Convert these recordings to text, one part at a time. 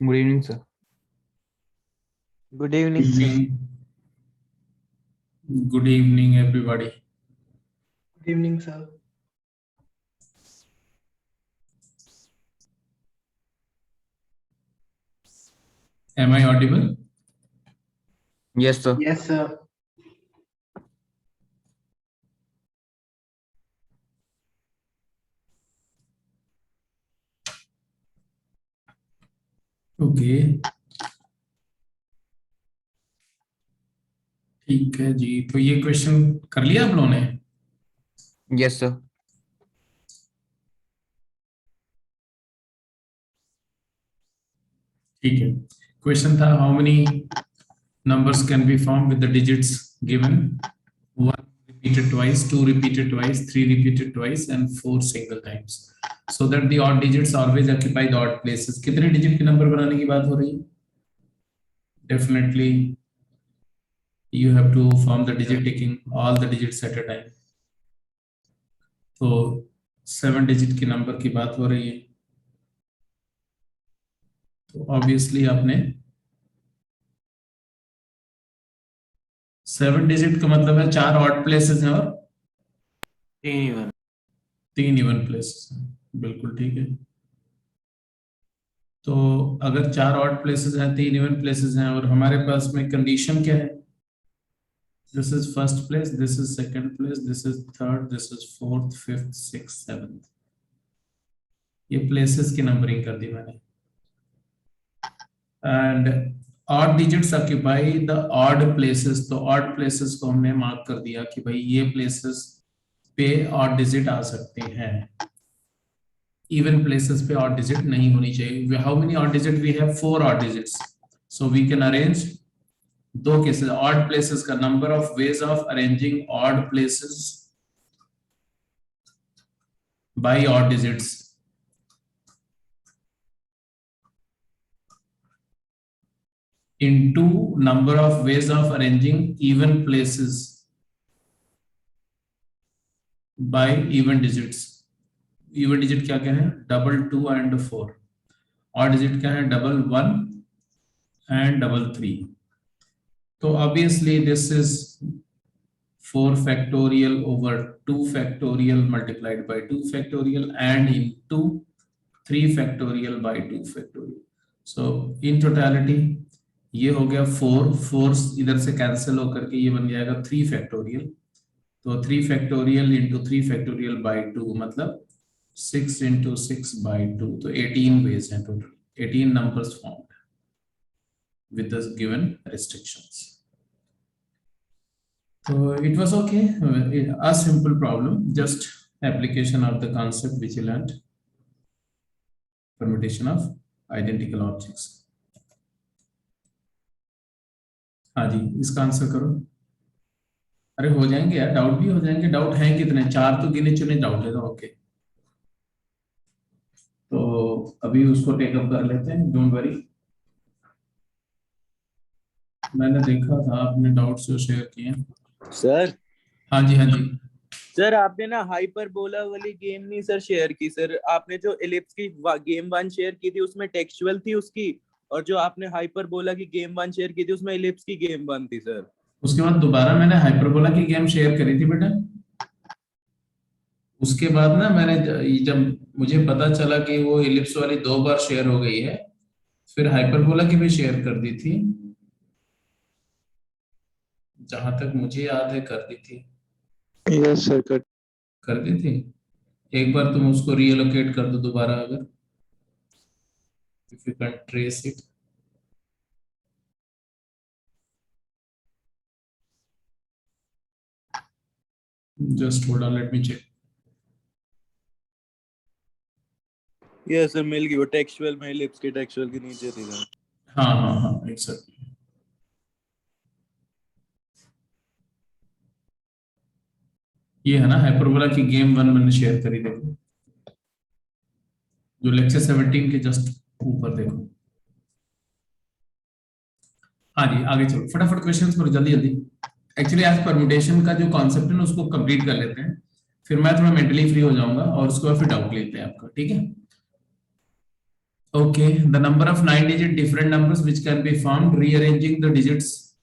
Good evening, sir. Good evening, sir. Evening. Good evening, everybody. Good evening, sir. Am I audible? Yes, sir. Yes, sir. Okay. ठीक है जी, तो ये question कर लिया आप लोगों ने? Yes, sir. ठीक है, क्वेश्चन था how many numbers can be formed with the digits given 1 repeated twice, 2 repeated twice, 3 repeated twice and 4 single times, so that the odd digits always occupy the odd places. कितने digit के number बनाने की बात हो रही है? Definitely you have to form the digit taking all the digits at a time. तो 7 digit के नंबर की बात हो रही है, तो ऑब्वियसली आपने 7 डिजिट का मतलब है 4 ऑड प्लेसेस हैं और 3 इवन प्लेसेस हैं। बिल्कुल ठीक है, तो अगर 4 ऑड प्लेसेस हैं, 3 इवन प्लेसेस हैं और हमारे पास में कंडीशन क्या है? This is first place, this is second place, this is third, this is fourth, fifth, sixth, seventh. ये प्लेसेस की नंबरिंग कर दी मैंने। And odd digits occupy the odd places, तो ऑड प्लेसेस को हमने मार्क कर दिया कि भाई ये प्लेसेस पे ऑड डिजिट आ सकते हैं, इवन प्लेसेस पे ऑड डिजिट नहीं होनी चाहिए। How many odd digit we have? 4 odd digits, so we can arrange दो केसेस, ऑड प्लेसेस का number of ways of arranging odd places by odd digits into number of ways of arranging even places by even digits. Even digit क्या क्या है? Double 2 and 4. और digit क्या है? Double 1 and double 3. तो obviously this is 4 factorial over 2 factorial multiplied by 2 factorial and into 3 factorial by 2 factorial. So in totality ये हो गया 4 इधर से कैंसिल होकर के ये बन जाएगा 3 फैक्टोरियल, तो 3 फैक्टोरियल इंटू 3 फैक्टोरियल बाई 2 मतलब 6 इंटू 6 बाई 2, तो 18 वेज हैं total, 18 numbers formed with the given restrictions. तो it was okay, a simple problem, just application of the concept which we learned, permutation of identical objects. हाँ जी, इसका answer करो। अरे हो जाएंगे यार, डाउट भी हो जाएंगे। डाउट हैं कितने? 4 तो गिने चुने डाउट है, तो ओके, तो अभी उसको टेकअप कर लेते हैं, डोंट वरी। मैंने देखा था आपने डाउट्स जो शेयर किए। सर हाँ जी, हाँ जी। सर आपने ना हाइपरबोला वाली गेम नहीं सर शेयर की सर, आपने जो एलिप्स की गेम 1 शेयर की थी उसमें टेक्सचुअल थी उसकी, और जो आपने हाइपरबोला की गेम 1 शेयर की थी उसमें एलिप्स की गेम 1 थी सर। उसके बाद दोबारा मैंने हाइपरबोला की गेम शेयर करी थी बेटा। उसके बाद ना मैंने जब मुझे पता चला कि वो एलिप्स वाली 2 बार शेयर हो गई है, फिर हाइपरबोला की भी शेयर कर दी थी, जहां तक मुझे याद है कर दी थी। यस सर कर दी थी। एक बार तुम उसको रीएलोकेट कर दो दोबारा, अगर if you can trace it. Just hold on, let me check. Yes sir मिल गई, वो टेक्सचुअल में एलिप्स के टेक्सचुअल के नीचे थी सर। हाँ हाँ हाँ, एग्जैक्टली। ये है ना हाइपरबोला की गेम 1 मैंने शेयर करी, देखो जो लेक्चर 17 के जस्ट ऊपर देखो। हाँ जी, आगे चलो, फटाफट क्वेश्चंस करो जल्दी जल्दी। एक्चुअली आज परम्यूटेशन का जो कॉन्सेप्ट है ना उसको कंप्लीट कर लेते हैं, फिर मैं थोड़ा मेंटली फ्री हो जाऊंगा और उसके बाद फिर डाउट लेते हैं आपका, ठीक है? Okay, the number of 9-digit different numbers which can be found rearranging the digits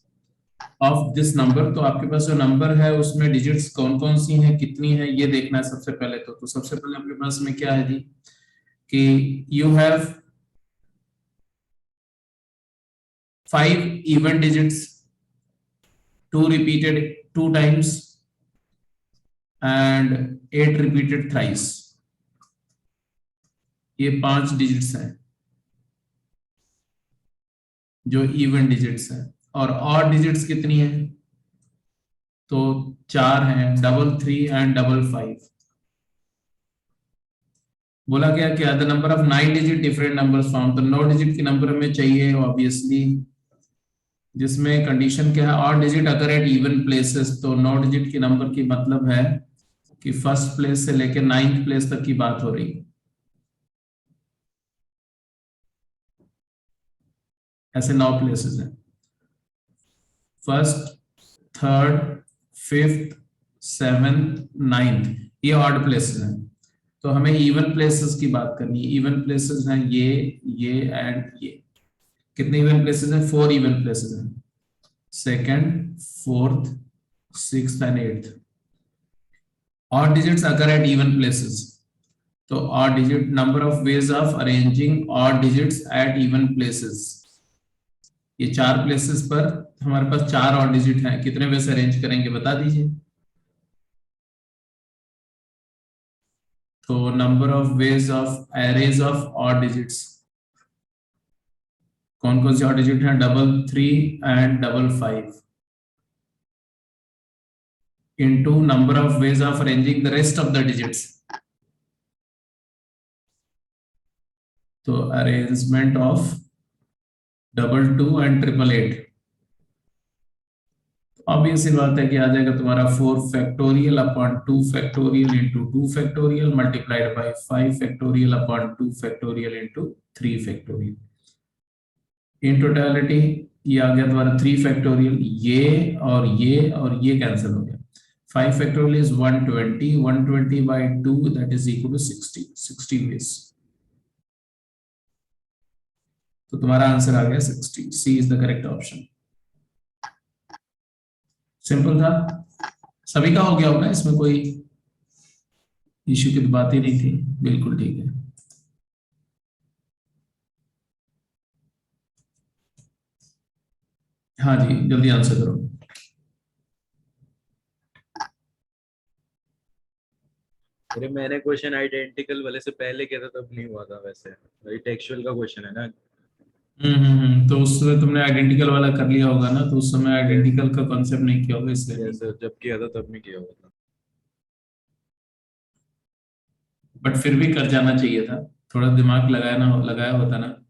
of this number. तो आपके पास जो नंबर है उसमें डिजिट्स कौन कौन सी हैं, कितनी है, ये देखना है सबसे पहले। तो सबसे पहले आपके पास में क्या है जी कि you have 5 even digits, 2 repeated 2 times and 8 repeated thrice. ये 5 डिजिट्स हैं जो इवन डिजिट्स हैं। और ऑड डिजिट्स कितनी है? तो 4 हैं, 3 एंड 5। बोला क्या the number of 9 digit different numbers found. तो 9 डिजिट के नंबर हमें चाहिए ऑब्वियसली, जिसमें कंडीशन क्या है, ऑड डिजिट अगर एट इवन प्लेसेस। तो 9 डिजिट के नंबर की मतलब है कि फर्स्ट प्लेस से लेकर 9th प्लेस तक की बात हो रही है। ऐसे 9 प्लेसेस हैं, first, third, 5th, 7th, 9th, ये ऑड प्लेसेस हैं। तो हमें इवन प्लेसेस की बात करनी है। इवन प्लेसेस हैं ये एंड ये। कितने इवन प्लेसेस हैं? 4 इवन प्लेसेस हैं, 2nd, 4th, 6th and 8th। Odd digits अगर एट इवन प्लेसेस। तो odd digit, number of ways of arranging odd digits at even places. ये 4 प्लेसेस पर हमारे पास 4 ऑड डिजिट हैं, कितने वे से अरेंज करेंगे बता दीजिए। तो number of ways of arrays of odd digits, कौन कौन से ऑड डिजिट हैं? 3 and 5 into number of ways of arranging the rest of the digits. तो arrangement of 2 and 888। ऑब्वियस बात है कि आ जाएगा तुम्हारा 4 factorial upon 2 factorial into 2 factorial multiplied by 5 factorial upon 2 factorial into 3 factorial. In totality ये आ गया तुम्हारा 3 फैक्टोरियल, ये और ये कैंसिल हो गया। 5 factorial is 120, 120 by 2 that is equal to 60 ways। तो तुम्हारा आंसर आ गया 60। C is the correct option. Simple था, सभी का हो गया होगा, इसमें कोई इश्यू की तो बात ही नहीं थी। बिल्कुल ठीक है। हाँ जी, जल्दी आंसर करो। अरे मैंने क्वेश्चन आइडेंटिकल वाले से पहले किया था तब नहीं हुआ था, वैसे वही टेक्सचुअल का क्वेश्चन है ना। तो उसमें तुमने आइडेंटिकल वाला कर लिया होगा ना, तो उस समय आइडेंटिकल का कॉन्सेप्ट नहीं किया होगा इसलिए। जैसे जब किया था तब नहीं किया हुआ था। बट फिर भी कर जाना चाहिए था, थोड़ा दिमाग लगाया होता ना।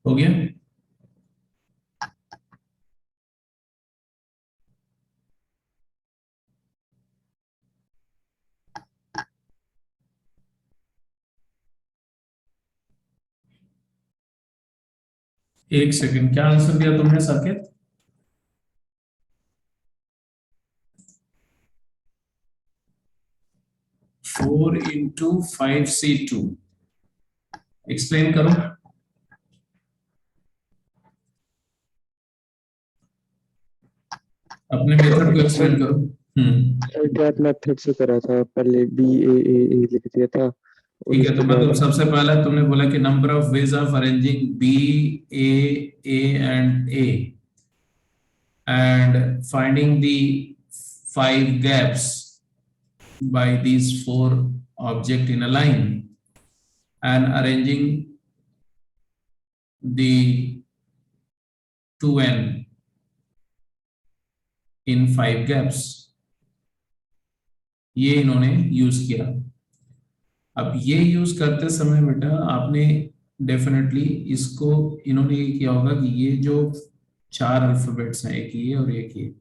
हो गया। एक सेकंड, क्या आंसर दिया तुमने Saket? Four into 5C2। Explain करो। अपने मेथड को एक्सप्लेन करो। गैप मेथड से करा था, पहले BAA लिख दिया था। ठीक है, तो मतलब सबसे पहला तुमने बोला कि number of ways of arranging B, A and A and finding the 5 gaps by these 4 objects in a line and arranging the 2n in 5 gaps, ये इन्होंने यूज किया। अब ये यूज करते समय बेटा आपने डेफिनेटली इसको, इन्होंने ये किया होगा कि ये जो 4 अल्फाबेट्स हैं, एक ये और एक ये,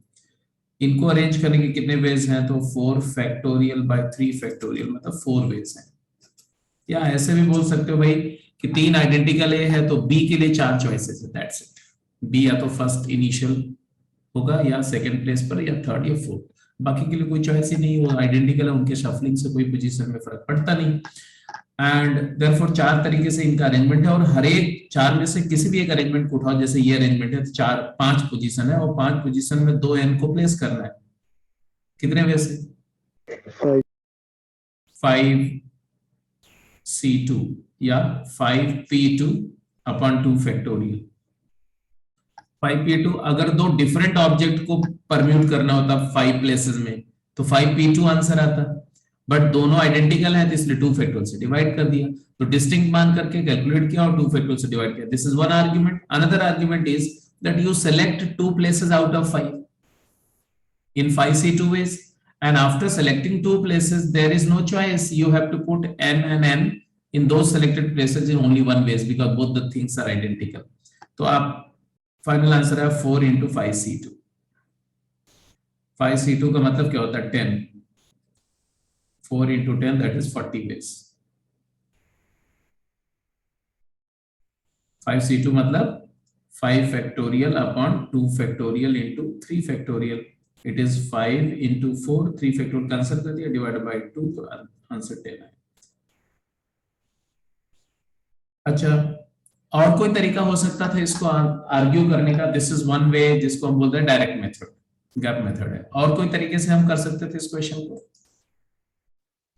इनको अरेंज करने के कितने वेज हैं, तो 4 फैक्टोरियल बाय 3 फैक्टोरियल, मतलब 4 वेज हैं। या ऐसे भी बोल सकते हो भाई कि 3 आइडेंटिकल ए है तो बी के लिए 4 चॉइसेस है, दैट्स इट। बी या तो फर्स्ट इनिशियल होगा या सेकंड प्लेस पर या थर्ड या फोर्थ, बाकी के लिए कोई चॉइस ही नहीं, वो आइडेंटिकल है, उनके शफलिंग से कोई पोजीशन में फर्क पड़ता नहीं। एंड देयरफॉर 4 तरीके से इनका अरेंजमेंट है, और हर एक 4 में से किसी भी एक अरेंजमेंट को उठाओ, जैसे ये अरेंजमेंट है तो 5 पोजीशन है, और 5 पोजीशन में 2 एन को प्लेस करना है। कितने वैसे? 5 5c2 या 5p2 अपॉन 2 फैक्टोरियल। 5p2 अगर दो डिफरेंट ऑब्जेक्ट को परम्यूट करना होता 5 प्लेसेस में तो 5p2 आंसर आता, बट दोनों आइडेंटिकल है तो इसलिए 2 फैक्टोरियल से डिवाइड कर दिया, तो डिस्टिंक्ट मान करके कैलकुलेट किया और 2 फैक्टोरियल से डिवाइड किया। This is one argument. Another argument is that you select 2 places out of 5 in 5c2 ways, and after selecting 2 places there is no choice, you have to put n and n in those selected places in only one ways because both the things are identical। तो आप final answer है 4 into 5c2। 5c2 का मतलब क्या होता है 10, 4 into 10 that is 40 ways। 5c2 मतलब 5 factorial upon 2 factorial into 3 factorial, it is 5 into 4, 3 factorial cancel कर दिया, divided by 2, तो आंसर 10 है। अच्छा, और कोई तरीका हो सकता था इसको आर्ग्यू करने का? दिस इज वन वे जिसको हम बोलते हैं डायरेक्ट मेथड, गैप मेथड है। और कोई तरीके से हम कर सकते थे इस क्वेश्चन को?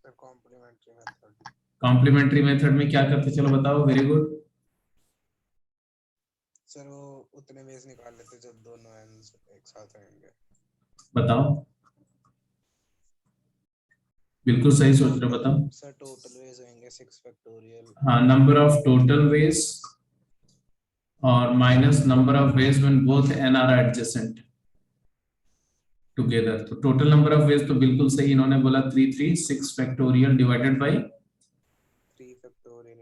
Complementary method. कॉम्प्लीमेंट्री मेथड में क्या करते, चलो बताओ। Very good. सर वो उतने वेज निकाल लेते जब दोनों एंड्स एक साथ रहेंगे। बताओ, बिल्कुल सही सोच रहे हो, बताओ। सर टोटल वेज होंगे 6 फैक्टोरियल। हाँ, नंबर ऑफ टोटल वेज और minus number of ways when both n are adjacent together. तो टोटल नंबर ऑफ वेज तो बिल्कुल सही, इन्होंने बोला 6 factorial divided by 3 factorial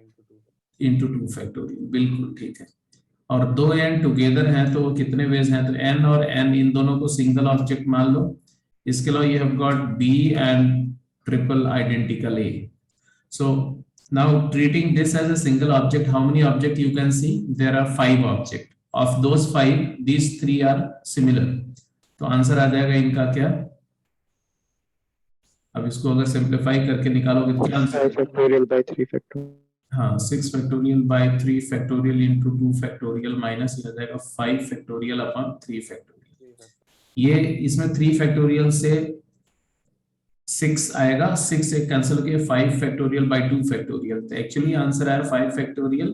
into 2 factorial, बिल्कुल ठीक है। और 2 n टुगेदर हैं तो कितने वेज हैं, तो n और n इन दोनों को सिंगल ऑब्जेक्ट मान लो। इसके अलावा you have got b and triple identical a। So now treating this as a single object, how many object you can see? There are 5 object. Of those 5, these 3 are similar. तो answer आ जाएगा इनका क्या? अब इसको अगर simplify करके निकालोगे तो क्या आंसर? 5 factorial by 3 factorial. हाँ, 6 factorial by 3 factorial into 2 factorial minus ये आ जाएगा 5 फैक्टोरियल अपॉन 3 फैक्टोरियल। ये इसमें 3 फैक्टोरियल से 6 आएगा, 6 एक कैंसिल हो गया, 5 फैक्टोरियल बाय 2 फैक्टोरियल, तो एक्चुअली आंसर आया 5 फैक्टोरियल।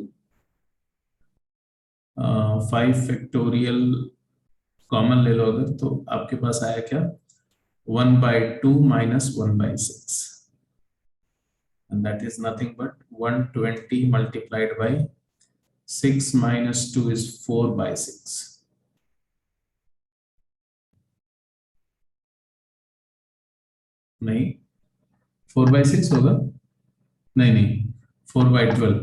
5 फैक्टोरियल कॉमन ले लो अगर, तो आपके पास आया क्या? 1/2 minus 1/6, and that is nothing but 120 multiplied by 6 minus 2 is 4/6। नहीं, 4/6 होगा, नहीं नहीं, 4/12।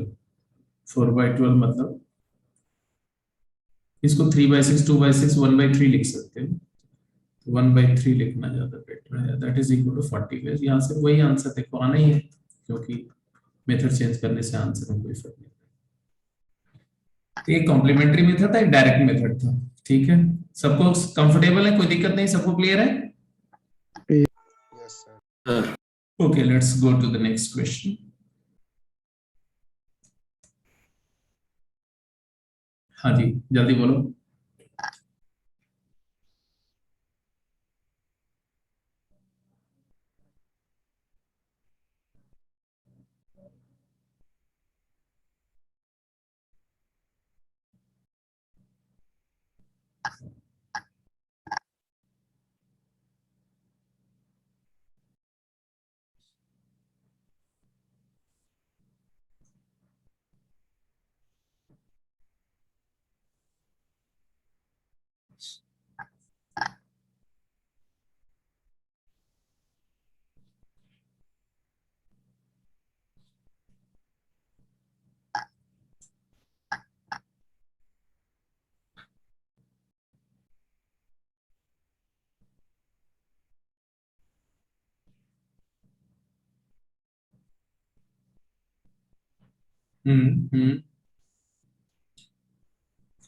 4/12 मतलब इसको 3/6, 2/6, 1/3 लिख सकते हैं, 1/3 लिखना ज्यादा बेटर है। That is equal to 40 ways. यहाँ से वही आंसर देखो आना ही है, क्योंकि मेथड चेंज करने से आंसर में कोई फर्क नहीं। तो ये कॉम्प्लीमेंट्री मेथड था, एक डायरेक्ट मेथड था। ठीक है, सबको कंफर्टेबल है, कोई दिक्कत नहीं, सबको क्लियर है? Yes sir. Okay, let's go to the next question. हाँ जी, जल्दी बोलो।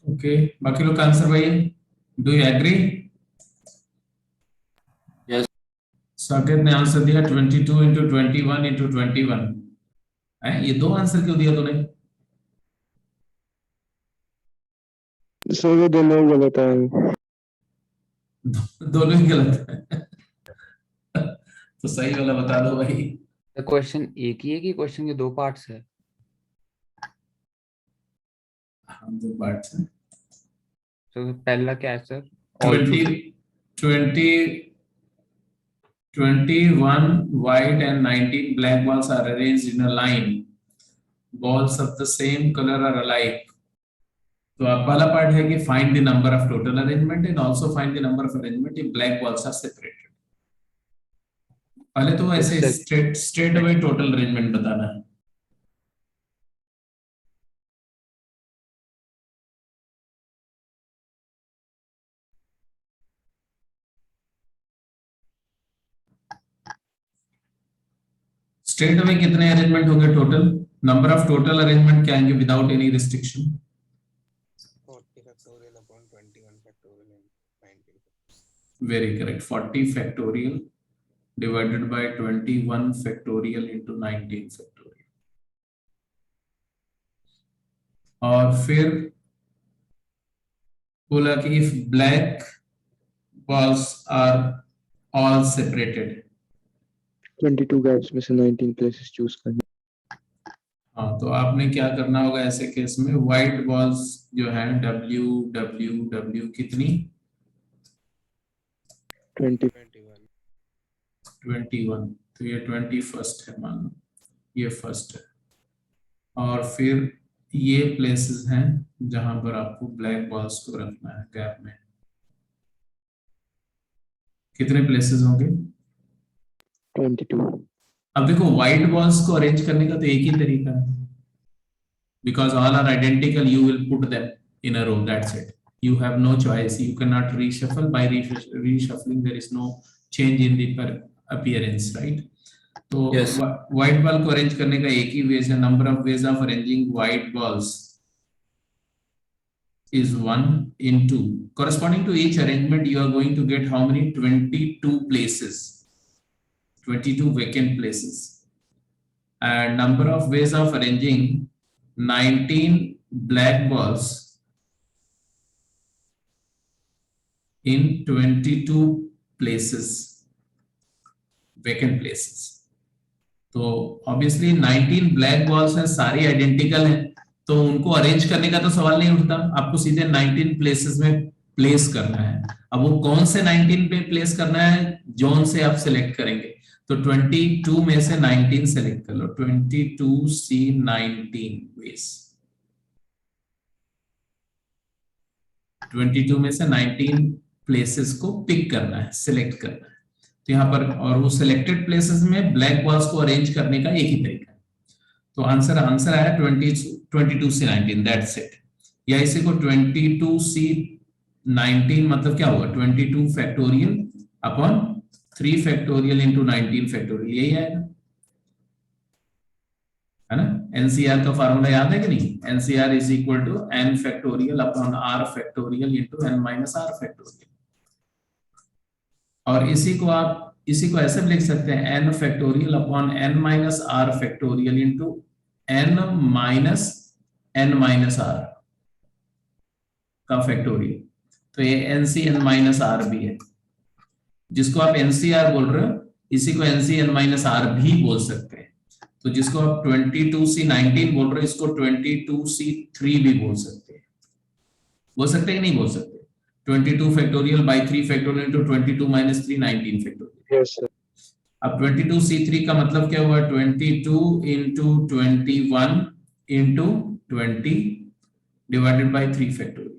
ओके, बाकी लोग का आंसर भाई, do you agree? Yes. Saket ने आंसर दिया 22 इंटू 21 इंटू 21 है। ये दो आंसर क्यों दिया तूने? सर वो दोनों गलत है। दोनों ही गलत है। तो सही वाला बता दो भाई। तो क्वेश्चन एक ही है कि क्वेश्चन के दो पार्ट्स है? हम दो पार्ट्स हैं। तो पहला क्या है sir? 21 white and 19 black balls are arranged in a line. Balls of the same color are alike. तो अब पहला पार्ट है कि find the number of total arrangement and also find the number of arrangement if black balls are separated. पहले तो ऐसे straight away total arrangement बताना है। स्ट्रेट अवे कितने अरेंजमेंट होंगे total? Number of total arrangement क्या आएंगे without any restriction? 40 factorial upon 21 factorial and 19. Very correct, 40 factorial divided by 21 factorial into 19 factorial. और फिर बोला कि if black balls are all separated, 22 gaps में से 19 प्लेसेस चूज करने। हाँ, तो आपने क्या करना होगा ऐसे केस में? व्हाइट बॉल्स जो है W W W कितनी? 20 21, तो ये 21st है मान लो, ये फर्स्ट है। और फिर ये प्लेसेस हैं जहां पर आपको ब्लैक बॉल्स को रखना है गैप में। कितने प्लेसेस होंगे? 22। अब देखो व्हाइट बॉल्स को अरेंज करने का तो एक ही तरीका है, because all are identical, you will put them in a row, that's it. You have no choice. You cannot reshuffle. By reshuffling, there is no change in the appearance, right? तो Yes. white ball को arrange करने का एक ही ways है. Number of ways of arranging white balls is 1 in 2. Corresponding to each arrangement, you are going to get how many? 22 places, 22 vacant places. And number of ways of arranging 19 black balls in 22 places, vacant places. तो obviously 19 black balls हैं, सारी identical हैं, तो उनको arrange करने का तो सवाल नहीं उठता, आपको सीधे 19 places में प्लेस करना है। अब वो कौन से 19 पे प्लेस करना है, जोन से आप सिलेक्ट करेंगे, तो 22 में से 19 सिलेक्ट कर लो, 22C19 वेज, 22 में से 19 प्लेसेस को पिक करना है, सिलेक्ट करना है। तो यहाँ पर और वो सिलेक्टेड प्लेसेस में ब्लैक बॉल्स को अरेंज करने का एक ही तरीका है। तो आंसर आया 22C19, दैट्स इट। या इसी को 22C19 मतलब क्या होगा? 22 factorial upon 3 factorial into 19 factorial, यही आएगा, है ना? एनसीआर का फार्मूला याद है कि नहीं? N c r is equal to n factorial upon r factorial into n minus r factorial. और इसी को ऐसे भी लिख सकते हैं, n factorial upon n minus r factorial into n minus r का फैक्टोरियल। तो ये NCn माइनस r भी है, जिसको आप NCR बोल रहे हो, इसी को NCn माइनस r भी बोल सकते हैं। तो जिसको आप 22C19 बोल रहे हो, इसको 22C3 भी बोल सकते हैं। बोल सकते हैं कि नहीं बोल सकते? 22 factorial by 3 factorial into 22 minus 3, 19 factorial. Yes sir. अब 22C3 का मतलब क्या हुआ? 22 into 21 into 20 divided by 3 factorial,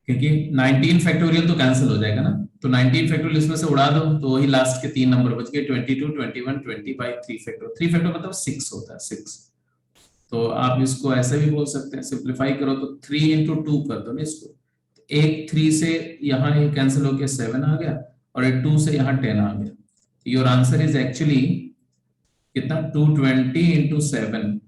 क्योंकि 19 फैक्टोरियल तो कैंसिल हो जाएगा ना, तो 19 फैक्टोरियल इसमें से उड़ा दो, तो वही लास्ट के 3 नंबर बच गए, 22, 21, 20 बाय 3 फैक्टोरियल। 3 फैक्टोरियल मतलब 6 होता है, 6। तो आप इसको ऐसे भी बोल सकते हैं, सिंपलीफाई करो तो 3 इंटू 2 कर दो ना इसको, एक 3 से यहाँ ये कैंसिल होकर 7 आ गया और एक 2 से यहाँ 10 आ गया। योर आंसर इज एक्चुअली कितना 220 इंटू 7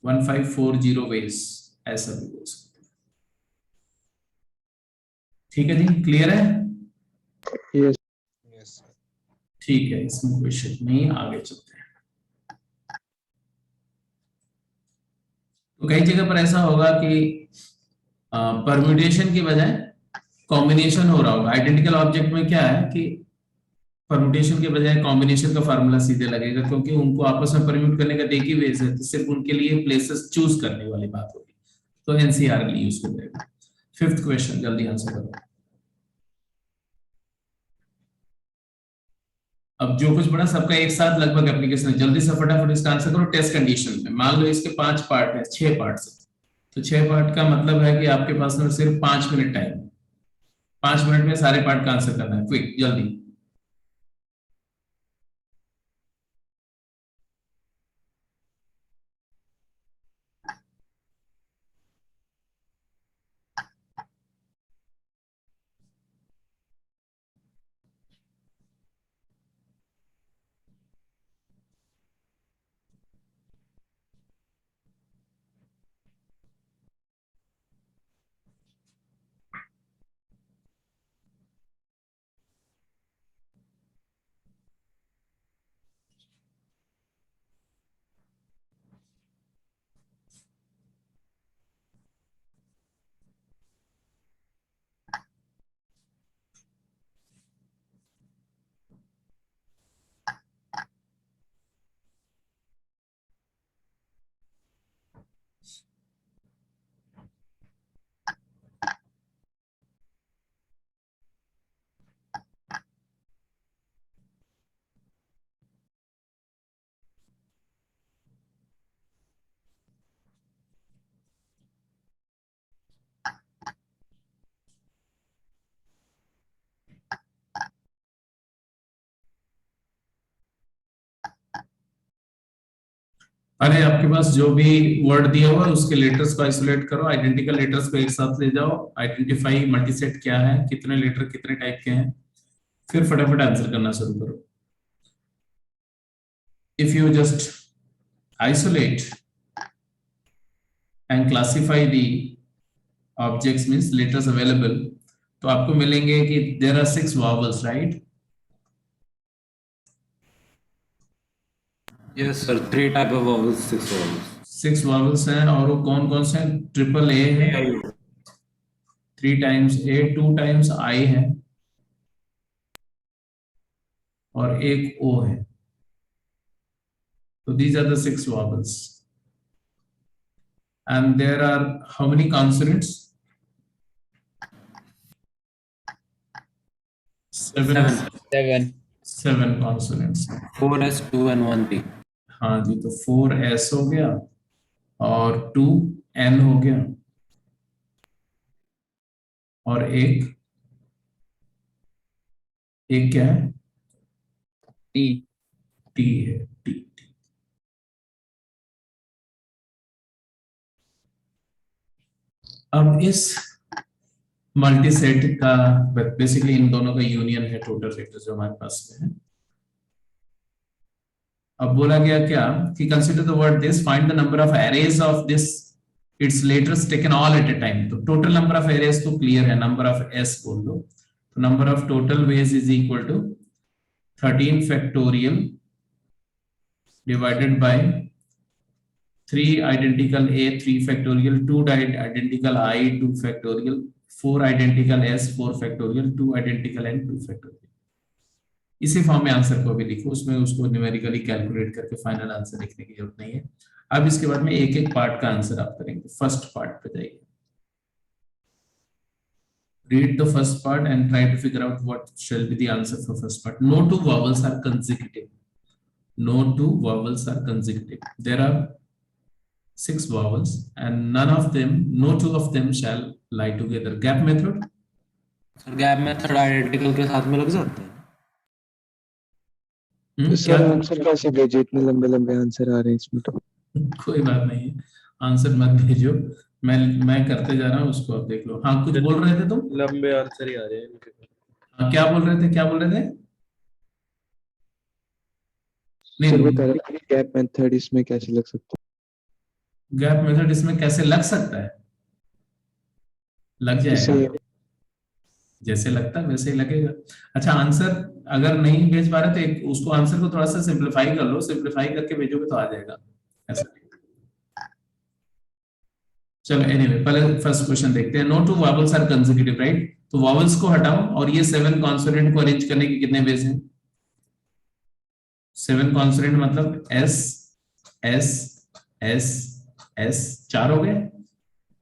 1540 वेज, ऐसा भी बोल सकते हैं। ठीक है जी, क्लियर है? Yes yes sir. ठीक है, इसमें कोई शक नहीं, आगे चलते हैं। तो कई जगह पर ऐसा होगा कि परम्यूटेशन की बजाय कॉम्बिनेशन हो रहा होगा। आइडेंटिकल ऑब्जेक्ट में क्या है कि परम्यूटेशन के बजाय कॉम्बिनेशन का फार्मूला सीधे लगेगा, क्योंकि उनको आपस में परम्यूट करने का एक ही वेज है, तो सिर्फ उनके लिए प्लेसेस चूज करने वाली बात होगी, तो एनसीआर के लिए यूज हो जाएगा। फिफ्थ क्वेश्चन जल्दी आंसर करो। अब जो कुछ बड़ा सबका एक साथ लगभग एप्लीकेशन है, जल्दी से फटाफट इसका आंसर करो। टेस्ट कंडीशन में मान लो इसके 5 पार्ट है, 6 पार्ट है, तो 6 पार्ट का मतलब है कि आपके पास में सिर्फ 5 मिनट टाइम है। 5 मिनट में सारे पार्ट का आंसर करना है, क्विक जल्दी। अरे आपके पास जो भी वर्ड दिया हुआ है उसके लेटर्स को आइसोलेट करो, आइडेंटिकल लेटर्स को एक साथ ले जाओ, आइडेंटिफाई मल्टीसेट क्या है, कितने लेटर कितने टाइप के हैं, फिर फटाफट आंसर करना शुरू करो। If you just isolate and classify the objects means letters available, तो आपको मिलेंगे कि there are 6 vowels, right? Yes, sir. 3 type of vowels, 6 vowels. 6 vowels हैं, और वो कौन कौन से हैं? ट्रिपल ए है, 3 times A, 2 times I है, और एक O है। So these are the 6 vowels. And there are how many consonants? 7 7 consonants. 4 S, 2 and 1 T. हाँ जी, तो 4 S हो गया और 2 N हो गया और एक क्या है? T T है, T। अब इस मल्टीसेट का बेसिकली इन दोनों का यूनियन है टोटल वेक्टर जो हमारे पास में है। अब बोला गया क्या कि consider the word this, find the number of arrays of this its letters taken all at a time. तो टोटल नंबर ऑफ एरेज तो क्लियर है, नंबर ऑफ एस बोल दो, तो number of total ways is equal to 13 factorial divided by 3 identical A 3 factorial, 2 identical I 2 factorial, 4 identical S 4 factorial, 2 identical N 2 factorial। इसी form में answer को भी लिखो, उसमें उसको न्यूमेरिकली कैलकुलेट करके फाइनल आंसर लिखने की जरूरत नहीं है। अब इसके बाद में एक एक पार्ट का आंसर आप करेंगे। फर्स्ट पार्ट पे जाइए, read the first part and try to figure out what shall be the answer for first part. No two vowels are consecutive. No two vowels are consecutive. There are 6 vowels and none of them, no two of them shall lie together. Gap method? Sir gap method identical के साथ में लग जाते हैं। Sir answer कैसे भेजे? इतने लंबे लंबे आंसर आ रहे हैं इसमें तो। कोई बात नहीं है, आंसर मत भेजो, मैं करते जा रहा हूँ उसको, आप देख लो। हाँ, कुछ बोल रहे थे तुम? लंबे आंसर ही आ रहे हैं इनके। हाँ, क्या बोल रहे थे, क्या बोल रहे थे? सर वो नहीं, कह रहे थे कि गैप मेथड इसमें कैसे लग सकता गैप मेथड इसमें कैसे लग सकता है? लग है? जाएगा, जैसे जैसे लगता है वैसे ही लगेगा। अच्छा, आंसर अगर नहीं भेज पा रहे तो एक उसको आंसर को थोड़ा सा सिंपलीफाई कर लो, सिंपलीफाई करके भेजोगे तो आ जाएगा ऐसा। चलो एनीवे, पहले फर्स्ट क्वेश्चन देखते हैं। No two vowels are consecutive, right? तो वॉवल्स को हटाओ और ये 7 कॉन्सोनेंट को अरेंज करने के कितने वेज हैं? 7 कॉन्सोनेंट मतलब एस एस एस एस, 4 हो गए,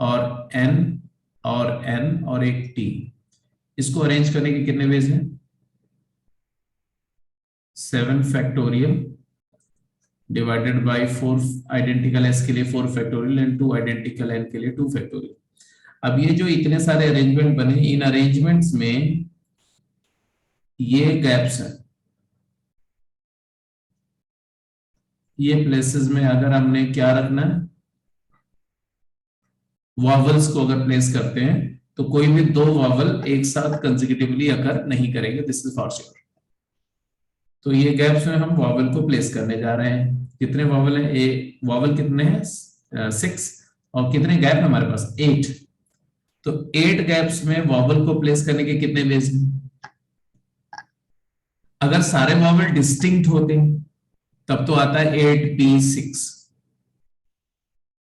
और एन और एक टी। इसको अरेंज करने के कितने वेज हैं? 7 factorial divided by 4 identical S के लिए 4 फैक्टोरियल एंड 2 आइडेंटिकल एन के लिए 2 फैक्टोरियल। अब ये जो इतने सारे अरेंजमेंट बने, इन अरेंजमेंट्स में ये गैप्स हैं, ये प्लेसेस में अगर हमने क्या रखना है, वॉवल्स को अगर प्लेस करते हैं तो कोई भी 2 वॉवल एक साथ कंसेक्यूटिवली अकर नहीं करेंगे, दिस इज फॉर श्योर। तो ये गैप्स में हम वॉवल को प्लेस करने जा रहे हैं। कितने वॉवल है? ए वॉवल कितने हैं? 6। और कितने गैप है हमारे पास? 8। तो 8 गैप्स में वॉवल को प्लेस करने के कितने वेज हैं? अगर सारे वॉवल डिस्टिंक्ट होते हैं तब तो आता है 8p6।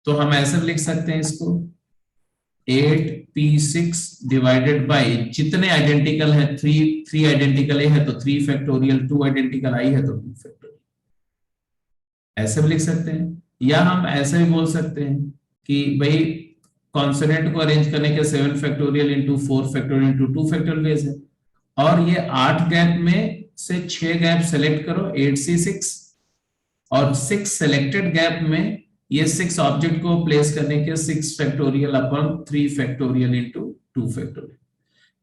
तो हम ऐसे लिख सकते हैं इसको, 8p6 डिवाइडेड बाय जितने आइडेंटिकल है, 3 आइडेंटिकल ए है तो 3 फैक्टोरियल, 2 आइडेंटिकल आई है तो 2 फैक्टोरियल। ऐसे भी लिख सकते हैं, या हम ऐसे भी बोल सकते हैं कि भाई कॉन्सोनेंट को अरेंज करने के 7 factorial into 4 factorial into 2 factorial veg है, और ये 8 गैप में से 6 गैप सेलेक्ट करो, 8c6, और 6 सेलेक्टेड गैप में ये 6 ऑब्जेक्ट को प्लेस करने के 6 factorial upon 3 factorial into 2 factorial.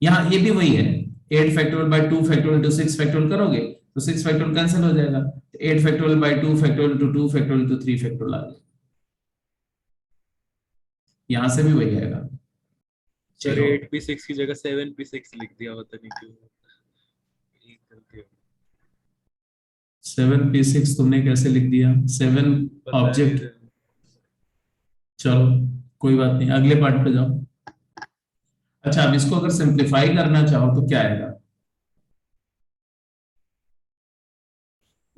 यहाँ ये भी वही है, 8 factorial by 2 factorial into 6 factorial करोगे तो 6 फैक्टोरियल कैंसिल हो जाएगा, 8 factorial by 2 factorial into 2 factorial into 3 factorial आ जाएगा। यहां से भी वही आएगा। सर चलो 8p6 की जगह 7p6 लिख दिया, पता नहीं क्यों। एक गलती हो गई। 7p6 तुमने कैसे लिख दिया? 7 पता ऑब्जेक्ट। नहीं। चलो कोई बात नहीं, अगले पार्ट पे जाओ। अच्छा, अब इसको अगर सिंप्लीफाई करना चाहो तो क्या आएगा?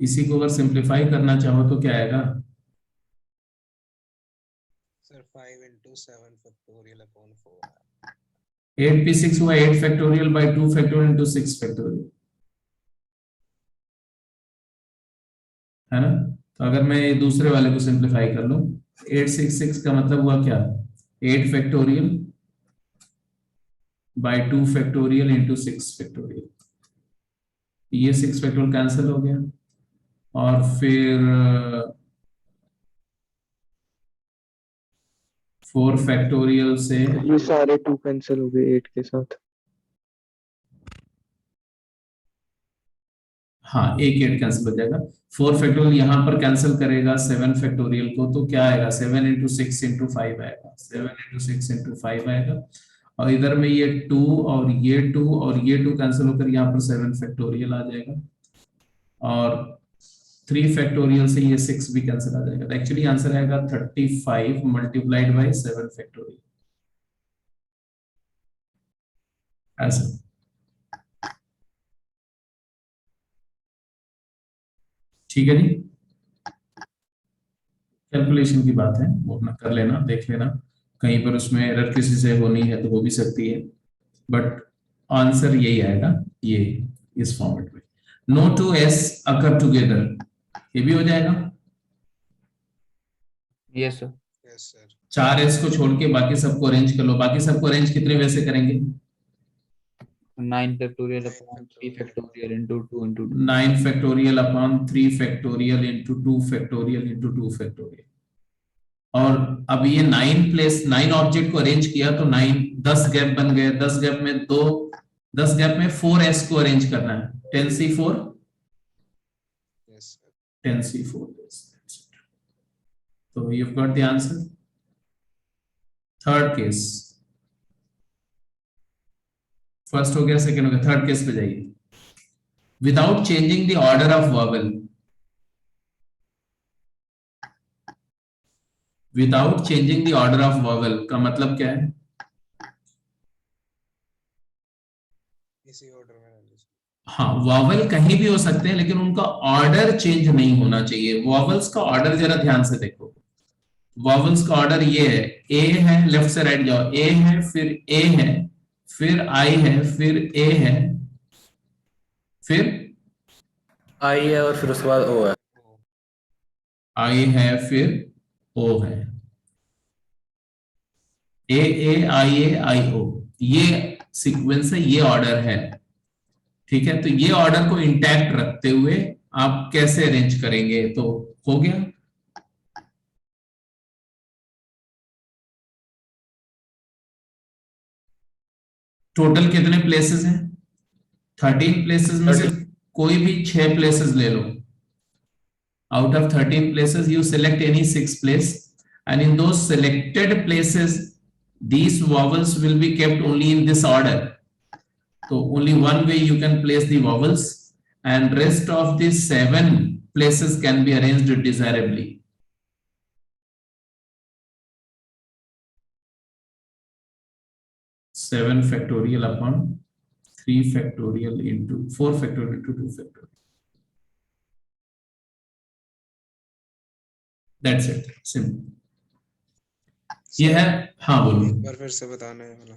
इसी को अगर सिंप्लीफाई करना चाहो तो क्या आएगा? Sir 5 into 7 factorial upon 4 8p6 हुआ 8 factorial by 2 factorial into 6 factorial, है ना? तो अगर मैं ये दूसरे वाले को सिंप्लीफाई कर लूं, 866 का मतलब हुआ क्या? 8 factorial by 2 factorial into 6 factorial. ये 6 फैक्टोरियल कैंसिल हो गया, और फिर 4 फैक्टोरियल से ये सारे 2 कैंसिल हो गए 8 के साथ। हाँ, एक 8 कैंसिल हो जाएगा। 4 फैक्टोरियल यहाँ पर कैंसिल करेगा 7 फैक्टोरियल को, तो क्या आएगा? 7 इंटू 6 इंटू 5 आएगा, 7 इंटू 6 इंटू 5 आएगा। और इधर में ये 2 और ये 2 और ये 2 कैंसिल होकर यहाँ पर 7 फैक्टोरियल आ जाएगा, और 3 फैक्टोरियल से ये 6 भी कैंसिल आ जाएगा। तो एक्चुअली आंसर आएगा 35 मल्टीप्लाइड बाई 7 फैक्टोरियल, ऐसा। ठीक है जी, कैलकुलेशन की बात है, वो अपना कर लेना, देख लेना, कहीं पर उसमें एरर किसी से होनी है तो हो भी सकती है, बट आंसर यही आएगा, ये इस फॉर्मेट में। No two S occur together, ये भी हो जाएगा। Yes sir. yes sir 4 S को छोड़ के बाकी सबको अरेंज कर लो। बाकी सबको अरेंज कितने वैसे करेंगे? 9 factorial upon 3 factorial into 2 into 9 factorial upon 3 factorial into 2 factorial into 2 factorial. और अब ये 9 ऑब्जेक्ट को अरेंज किया तो 10 गैप बन गए। 10 गैप में 10 गैप में 4s को अरेंज करना है, 10c4 yes sir 10c4। So you've got the answer, third case, first हो गया, सेकंड हो गया, थर्ड केस पे जाइए। Without changing the order of vowel, without changing the order of vowel का मतलब क्या है? इसी ऑर्डर में रहने चाहिए। हाँ, वॉवल कहीं भी हो सकते हैं लेकिन उनका ऑर्डर चेंज नहीं होना चाहिए। वॉवल्स का ऑर्डर जरा ध्यान से देखो, वॉवल्स का ऑर्डर ये है, ए है, लेफ्ट से राइट जाओ, ए है, फिर ए है, फिर आई है, फिर ए है, फिर आई है और फिर उसके बाद ओ है। आई है, फिर ओ है, ए आई ओ, ये सीक्वेंस है, ये ऑर्डर है। ठीक है, तो ये ऑर्डर को इंटैक्ट रखते हुए आप कैसे अरेंज करेंगे? तो हो गया, टोटल कितने प्लेसेस हैं? 13 प्लेसेस में से कोई भी 6 प्लेसेस ले लो। Out of 13 places, you select any 6 place, and in those selected places, these vowels will be kept only in this order. So only one way you can place the vowels, and rest of the 7 places can be arranged desirably. Seven factorial upon 3 factorial into 4 factorial into 2 factorial. That's it, simple. ये है, हाँ बोलो। एक बार फिर से बताना है वाला।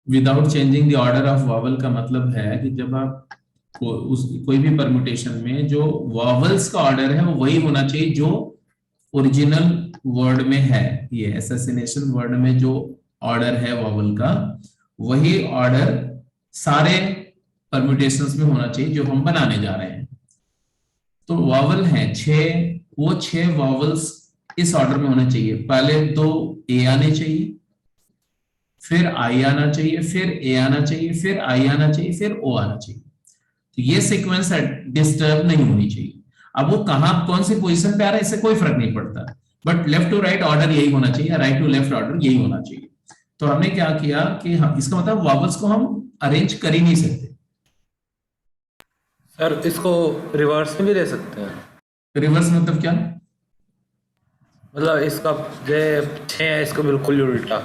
Without changing the order of vowel का मतलब है कि जब आप कोई भी परम्यूटेशन में जो वॉवल्स का ऑर्डर है वो वही होना चाहिए जो ओरिजिनल वर्ड में है। ये एसेसिनेशन वर्ड में जो ऑर्डर है वॉवल का, वही ऑर्डर सारे परम्यूटेशंस में होना चाहिए जो हम बनाने जा रहे हैं। तो वॉवल है 6, वो 6 वॉवल्स इस ऑर्डर में होने चाहिए। पहले 2 ए आने चाहिए, फिर आई आना चाहिए, फिर ए आना चाहिए, फिर आई आना चाहिए, फिर ओ आना चाहिए। तो ये सीक्वेंस डिस्टर्ब नहीं होनी चाहिए। अब वो कहां कौन सी पोजीशन पे आ रहा है इससे कोई फर्क नहीं पड़ता, but left to right order यही होना चाहिए, राइट टू लेफ्ट ऑर्डर यही होना चाहिए। तो हमने क्या किया कि हम इसका मतलब वॉवल्स को हम अरेंज कर ही नहीं सकते। सर इसको रिवर्स में भी ले सकते हैं। रिवर्स मतलब क्या? मतलब इसका जो 6 है इसको बिल्कुल उल्टा,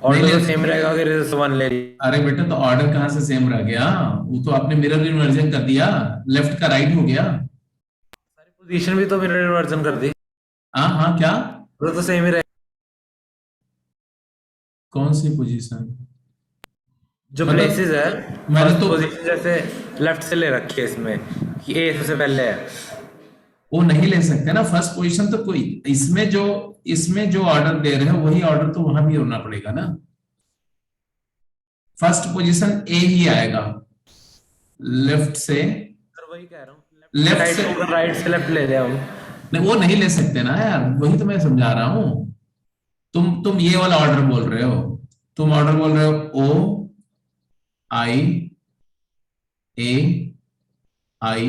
ऑर्डर तो सेम रहेगा अगर इसे 1 ले ली। अरे बेटा, तो ऑर्डर कहां से सेम रह गया? वो तो आपने मिरर इन्वर्जन कर दिया, लेफ्ट का राइट हो गया। सारी पोजीशन भी तो मिरर इन्वर्जन कर दी। हाँ हाँ, क्या? वो तो सेम ही रहेगा। कौन सी पोजीशन? जो मतलब प्लेसेस है, मैंने तो पोजीशन जैसे लेफ्ट से ले रखी है इसमें कि ए सबसे पहले है, वो नहीं ले सकते ना फर्स्ट पोजीशन। तो कोई इसमें जो ऑर्डर दे रहे हो वही ऑर्डर तो वहां भी होना पड़ेगा ना। फर्स्ट पोजीशन ए ही आएगा, लेफ्ट से। सर वही कह रहा हूँ, लेफ्ट से राइट से लेफ्ट ले रहे हम। नहीं, वो नहीं ले सकते ना यार, वही तो मैं समझा रहा हूं। तुम ये वाला ऑर्डर बोल रहे हो, तुम ऑर्डर बोल रहे हो ओ आई ए आई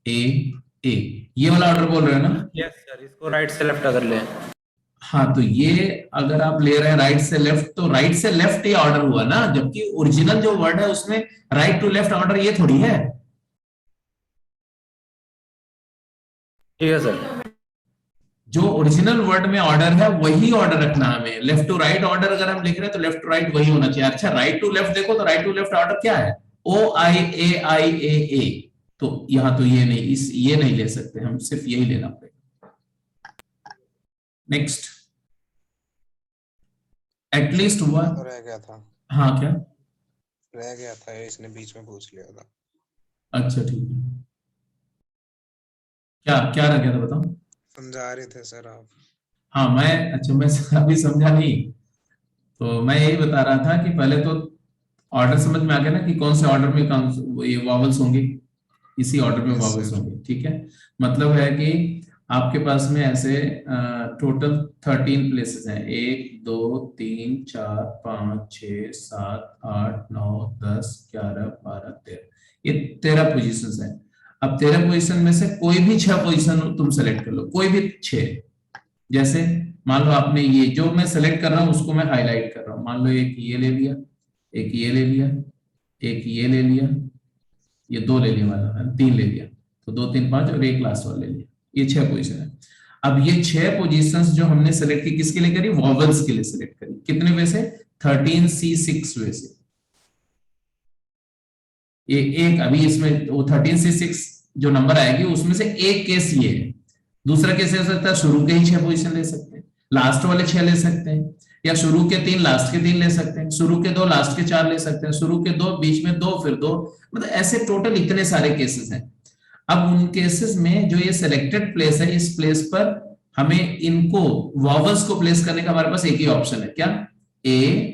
ए, ये वाला ऑर्डर बोल रहे हो ना? यस सर, इसको राइट से लेफ्ट अगर ले। हाँ, तो ये अगर आप ले रहे हैं राइट से लेफ्ट, तो राइट से लेफ्ट ये ऑर्डर हुआ ना, जबकि ओरिजिनल जो वर्ड है उसमें राइट टू लेफ्ट ऑर्डर ये थोड़ी है। ठीक है सर, जो ओरिजिनल वर्ड में ऑर्डर है वही ऑर्डर रखना हमें। लेफ्ट टू राइट ऑर्डर अगर हम लिख रहे हैं तो लेफ्ट टू राइट वही होना चाहिए। अच्छा, राइट टू लेफ्ट देखो तो राइट टू लेफ्ट ऑर्डर क्या है? ओ आई ए, तो यहां तो ये नहीं, ये नहीं ले सकते हम, सिर्फ यही लेना पड़ेगा। नेक्स्ट, एटलीस्ट हुआ तो रह गया था। हाँ, क्या रह गया था, इसने बीच में पूछ लिया था। अच्छा ठीक है, क्या क्या रह गया था बताओ। समझा रहे थे सर आप। हाँ मैं अभी समझा नहीं, तो मैं यही बता रहा था कि पहले तो ऑर्डर समझ में आ गया ना कि कौन से ऑर्डर में ये वॉवल्स होंगे, इसी ऑर्डर में वॉवल्स होंगे। ठीक है, मतलब है कि आपके पास में ऐसे टोटल 13 प्लेसेस हैं, 1 2 3 4 5 6 7 8 9 10 11 12 13, ये 13 पोजीशंस हैं। अब 13 पोजीशन में से कोई भी 6 पोजीशन तुम सेलेक्ट कर लो, कोई भी 6। जैसे मान लो आपने ये जो मैं सेलेक्ट कर रहा हूं उसको मैं हाईलाइट कर रहा हूं, मान लो एक ये ले लिया, एक ये ले लिया, एक ये ले लिया, ये 2 ले लिया, मतलब 3 ले लिया, तो 2 3 5 और एक लास्ट वाला ले लिया, ये 6 पोजीशन है। अब ये 6 पोजीशंस जो हमने सेलेक्ट की किसके लिए करी, वॉवल्स के लिए सेलेक्ट करी। कितने वे से, 13C6 वे से। ये एक अभी इसमें वो 13C6 जो नंबर आएगी उसमें से एक केस ये है। दूसरा केस हो सकता है शुरू के ही 6 पोजीशन ले सकते हैं, लास्ट वाले 6 ले सकते हैं, या शुरू के 3 लास्ट के 3 ले सकते हैं, शुरू के 2 लास्ट के 4 ले सकते हैं, शुरू के 2 बीच में 2 फिर 2, मतलब ऐसे टोटल इतने सारे केसेस हैं। अब उन केसेस में जो ये सिलेक्टेड प्लेस है, इस प्लेस पर हमें इनको वॉवल्स को प्लेस करने का हमारे पास एक ही ऑप्शन है, क्या, ए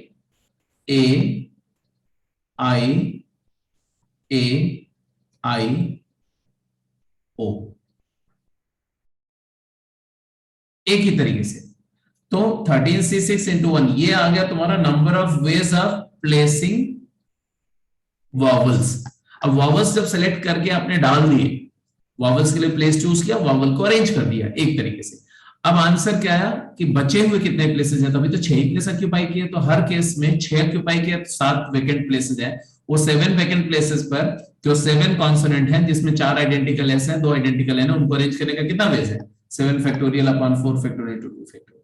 आई ओ, एक ही तरीके से। तो 13C6 into 1 ये आ गया तुम्हारा number of ways of placing vowels. अब वॉवल्स जब सेलेक्ट करके आपने डाल दिए, वॉवल्स के लिए प्लेस चूज किया, वॉवल को अरेंज कर दिया एक तरीके से। अब आंसर क्या आया कि बचे हुए कितने प्लेसेस हैं, तो अभी तो 6 ही प्लेस ऑक्यूपाई किए, तो हर केस में 6 ऑक्यूपाई किया तो 7 वेकेंट प्लेसेस है। वो 7 वेकेंट प्लेसेस पर जो 7 कॉन्सोनेंट हैं जिसमें 4 आइडेंटिकल एस हैं, 2 आइडेंटिकल है ना, उनको अरेंज करने का कितना वेज है, 7 factorial upon 4 factorial to 2 factorial,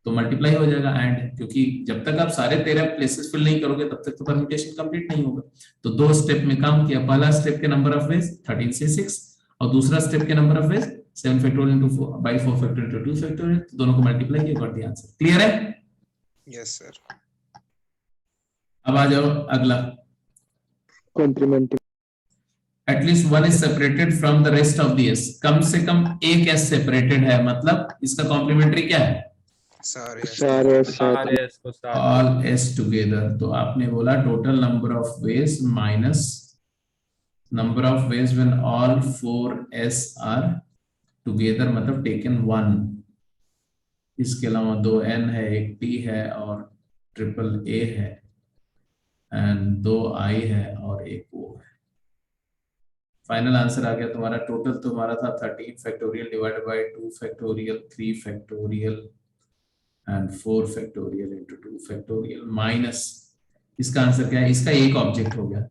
तो मल्टीप्लाई हो जाएगा एंड, क्योंकि जब तक आप सारे 13 प्लेसेस फिल नहीं करोगे तब तक तो परम्यूटेशन कंप्लीट नहीं होगा। तो 2 स्टेप में काम किया, पहला स्टेप के नंबर ऑफ वेज 13C6 और दूसरा स्टेप के number of ways 7 factorial into 4 by 4 factorial to 2 factorial, तो दोनों को मल्टीप्लाई किया, गॉट द आंसर। क्लियर है? Yes sir. अब आ जाओ अगला, complementary. At least one is separated from the rest of the S, कम से कम एक एस सेपरेटेड है, मतलब इसका कॉम्प्लीमेंट्री क्या है, सारे ऑल एस टुगेदर। तो आपने बोला total number of ways minus number of ways when all 4s are together, मतलब टेकन 1। इसके अलावा 2n है, एक t है और ट्रिपल a है एंड 2i है और एक o है। फाइनल आंसर आ गया तुम्हारा, टोटल तुम्हारा था 13 factorial divided bye 2 factorial 3 factorial and 4 factorial into 2 factorial minus, इसका आंसर क्या है, इसका एक ऑब्जेक्ट हो गया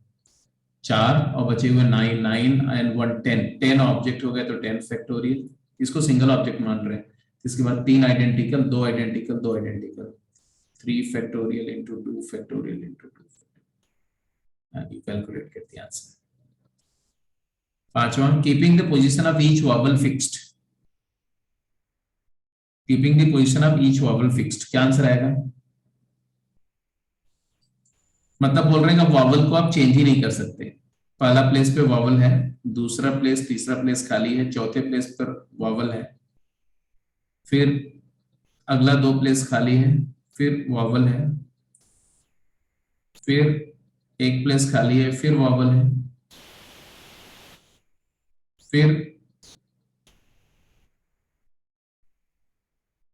4 और बचे हुए 9 9 एंड 1 10 ऑब्जेक्ट हो गया, तो 10 फैक्टोरियल, इसको सिंगल ऑब्जेक्ट मान रहे हैं। इसके बाद 3 identical 2 identical 2 identical 3 factorial into 2 factorial into 2 and you calculate get the answer. पांचवा, keeping the position of each vowel fixed, keeping the position of each vowel fixed, क्या आंसर आएगा, मतलब बोल रहे हैं कि वॉवल को आप चेंज ही नहीं कर सकते। पहला प्लेस पे वॉवल है, दूसरा प्लेस तीसरा प्लेस खाली है, चौथे प्लेस पर वॉवल है, फिर अगला 2 प्लेस खाली है, फिर वॉवल है, फिर एक प्लेस खाली है, फिर वॉवल है, फिर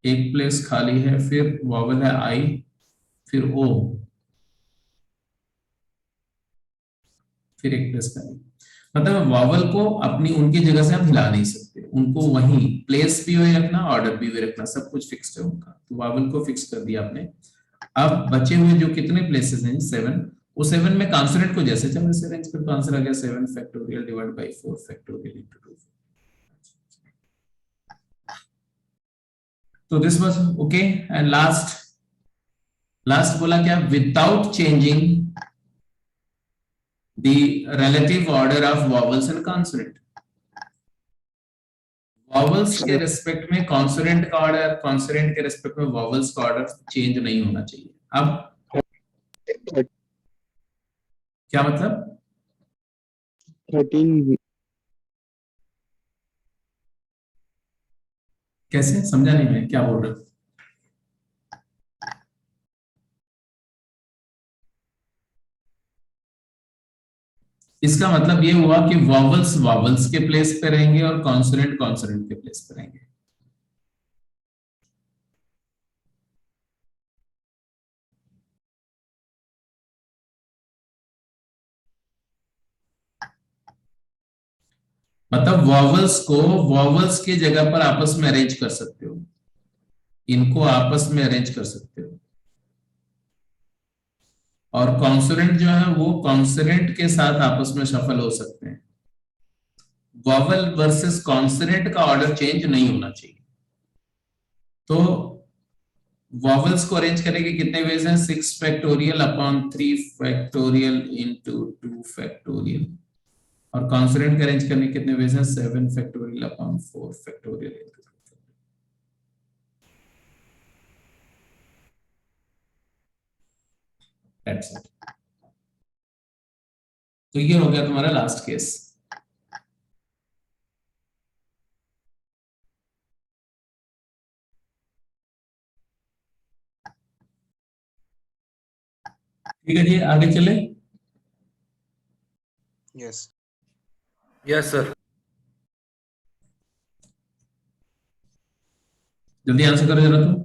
एक प्लेस खाली है, फिर वॉवल है आई, फिर ओ, फिर एक प्लेस खाली। मतलब वॉवल को अपनी उनकी जगह से हम हिला नहीं सकते, उनको वहीं प्लेस भी वही रखना, ऑर्डर भी वही रखना, सब कुछ फिक्स्ड है उनका, तो वॉवल को फिक्स कर दिया आपने। अब बचे हुए जो कितने प्लेसेस हैं 7, वो 7 में कॉन्सोनेंट को जैसे चाहे वैसे अरेंज कर, तो आंसर आ गया 7 factorial divided by 4 factorial into 2। तो this was okay. And last बोला क्या, without changing the relative order of vowels and consonant, vowels के रेस्पेक्ट में कॉन्सोनेंट का ऑर्डर, कॉन्सोनेंट के रेस्पेक्ट में vowels का ऑर्डर चेंज नहीं होना चाहिए। अब क्या मतलब 13 कैसे, समझा नहीं मैं क्या बोल रहा हूं। इसका मतलब ये हुआ कि वॉवल्स वॉवल्स के प्लेस पे रहेंगे और कॉन्सोनेंट कॉन्सोनेंट के प्लेस पे रहेंगे। मतलब वॉवल्स को वॉवल्स की जगह पर आपस में अरेंज कर सकते हो, इनको आपस में अरेंज कर सकते हो। और कॉन्सोनेंट जो है वो कॉन्सोनेंट के साथ आपस में शफल हो सकते हैं। वॉवल वर्सेस कॉन्सोनेंट का ऑर्डर चेंज नहीं होना चाहिए। तो वॉवल्स को अरेंज करने के कितने वेज हैं? 6 factorial upon 3 factorial into 2 factorial. और कॉन्सोनेंट को अरेंज करने के कितने वेज हैं? 7 factorial upon 4 factorial into 2 factorial. That's it. तो ये हो गया तुम्हारा लास्ट केस। ठीक है जी, आगे चले। Yes yes sir. जल्दी आंसर करो जरा तुम।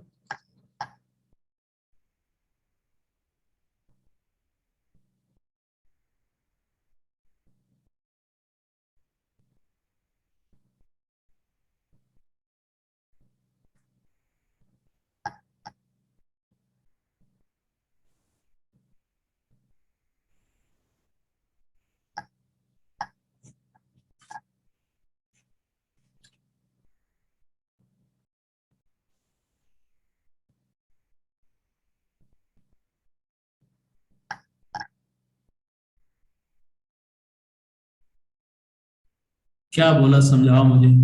क्या बोला, समझाओ मुझे।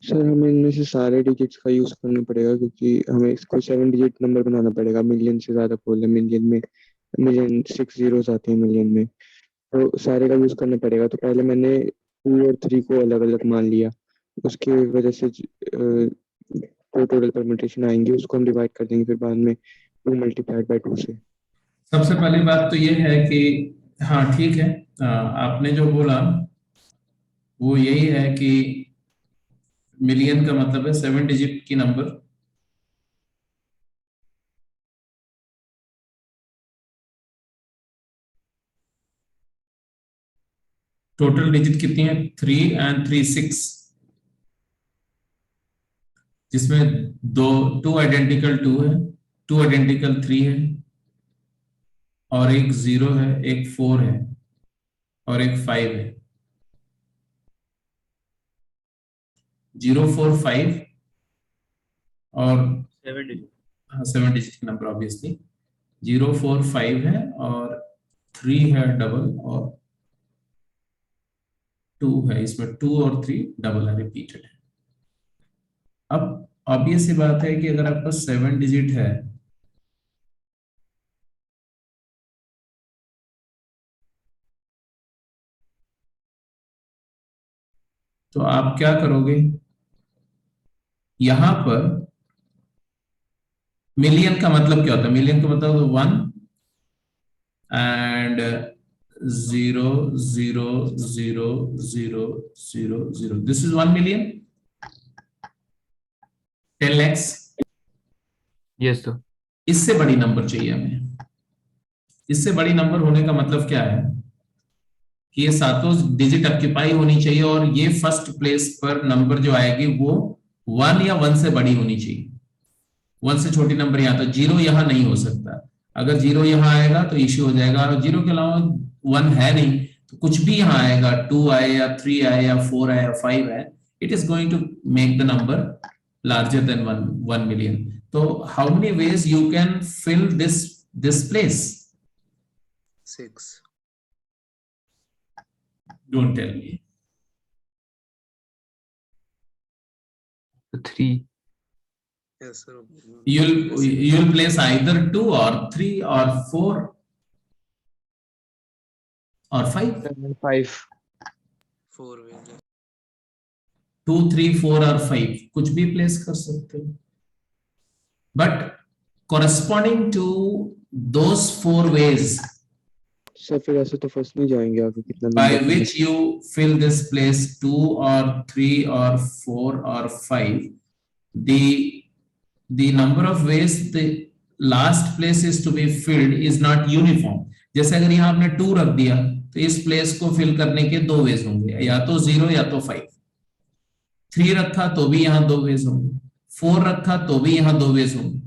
सर हमें इनमें से सारे डिजिट्स का यूज करना पड़ेगा क्योंकि हमें इसको 7 डिजिट नंबर बनाना पड़ेगा। मिलियन से ज्यादा बोल है, मिलियन में मिलियन 6 zeros आते हैं मिलियन में, तो सारे का यूज करना पड़ेगा। तो पहले मैंने 2 और 3 को अलग अलग मान लिया, उसकी वजह से जो टोटल परम्यूटेशन आएंगे उसको हम डिवाइड कर देंगे फिर बाद में 2 मल्टीप्लाइड बाय 2 से। सबसे पहली बात तो ये है कि हाँ ठीक है, आपने जो बोला वो यही है कि मिलियन का मतलब है 7 डिजिट की नंबर। टोटल डिजिट कितनी है? 3 and 3 6, जिसमें 2 आइडेंटिकल 2 है, 2 आइडेंटिकल 3 है, और एक 0 है, एक 4 है, और एक 5 है। 0 4 5 और 7 डिजिट। हाँ 7 डिजिट की नंबर ऑब्वियसली। 0 4 5 है और 3 है डबल, और 2 है। इसमें 2 और 3 डबल है, रिपीटेड है। अब ऑब्वियस सी बात है कि अगर आपका 7 डिजिट है तो आप क्या करोगे? यहां पर मिलियन का मतलब क्या होता है? मिलियन का मतलब 1 and 0 0 0 0 0 0। This is 1 million, 10 lakhs। Yes sir. इससे बड़ी नंबर चाहिए हमें। इससे बड़ी नंबर होने का मतलब क्या है कि ये सातों डिजिट ऑक्यूपाई होनी चाहिए, और ये फर्स्ट प्लेस पर नंबर जो आएगी वो 1 या 1 से बड़ी होनी चाहिए। 1 से छोटी नंबर यहाँ, तो 0 यहाँ नहीं हो सकता। अगर 0 यहाँ आएगा तो इश्यू हो जाएगा, और 0 के अलावा 1 है नहीं तो कुछ भी यहाँ आएगा, 2 आए या 3 आए या 4 आए या 5 आए, it is going to make the number larger than 1 million. So how many ways you can fill this place? 6 Don't tell me. 3. yes sir. You'll place either 2 or 3 or 4 or 5. 5 4 ways 2 3 4 और 5 कुछ भी place कर सकते हो, but corresponding to those 4 ways sir फिर ऐसे तो first नहीं जाएंगे आगे कितना by number which you fill this place 2 or 3 or 4 or 5, the number of ways the last place is to be filled is not uniform. जैसे अगर यहाँ आपने 2 रख दिया तो इस प्लेस को फिल करने के 2 वेज होंगे, या तो 0 या तो 5. 3 रखा तो भी यहाँ 2 वेज होंगे, 4 रखा तो भी यहाँ 2 वेज होंगे,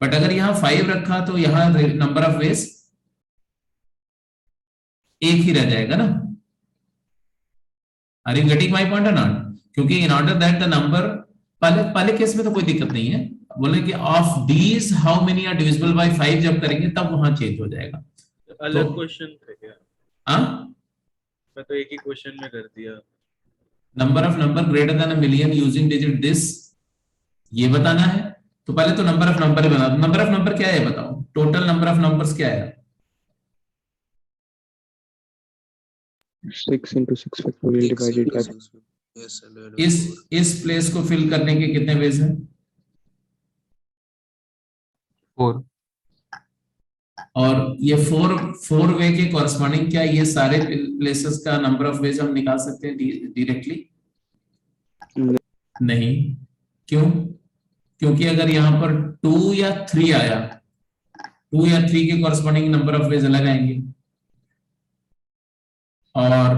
बट अगर यहाँ 5 रखा तो यहाँ नंबर ऑफ वेज एक ही रह जाएगा ना. Are you getting my point और नॉट? क्योंकि in order that the number, पहले केस में तो कोई दिक्कत नहीं है, बोले कि of these how many are divisible by 5 जब करेंगे तब वहां चेंज हो जाएगा. अलग क्वेश्चन था क्या? हाँ, मैं तो एक ही क्वेश्चन में कर दिया. Number of number greater than a million using digit this, ये बताना है. तो पहले तो नंबर ऑफ नंबर ही बता दो. नंबर ऑफ नंबर क्या है बताओ, टोटल नंबर ऑफ नंबर्स क्या है? 6 into 6 factorial divided by इस प्लेस को फिल करने के कितने वेज हैं? 4. और ये 4 वे के कॉरस्पॉन्डिंग क्या ये सारे प्लेसेस का नंबर ऑफ वेज हम निकाल सकते हैं डायरेक्टली? नहीं. क्यों? क्योंकि अगर यहाँ पर 2 या 3 आया, 2 या 3 के कॉरस्पॉन्डिंग नंबर ऑफ वेज अलग आएंगे, और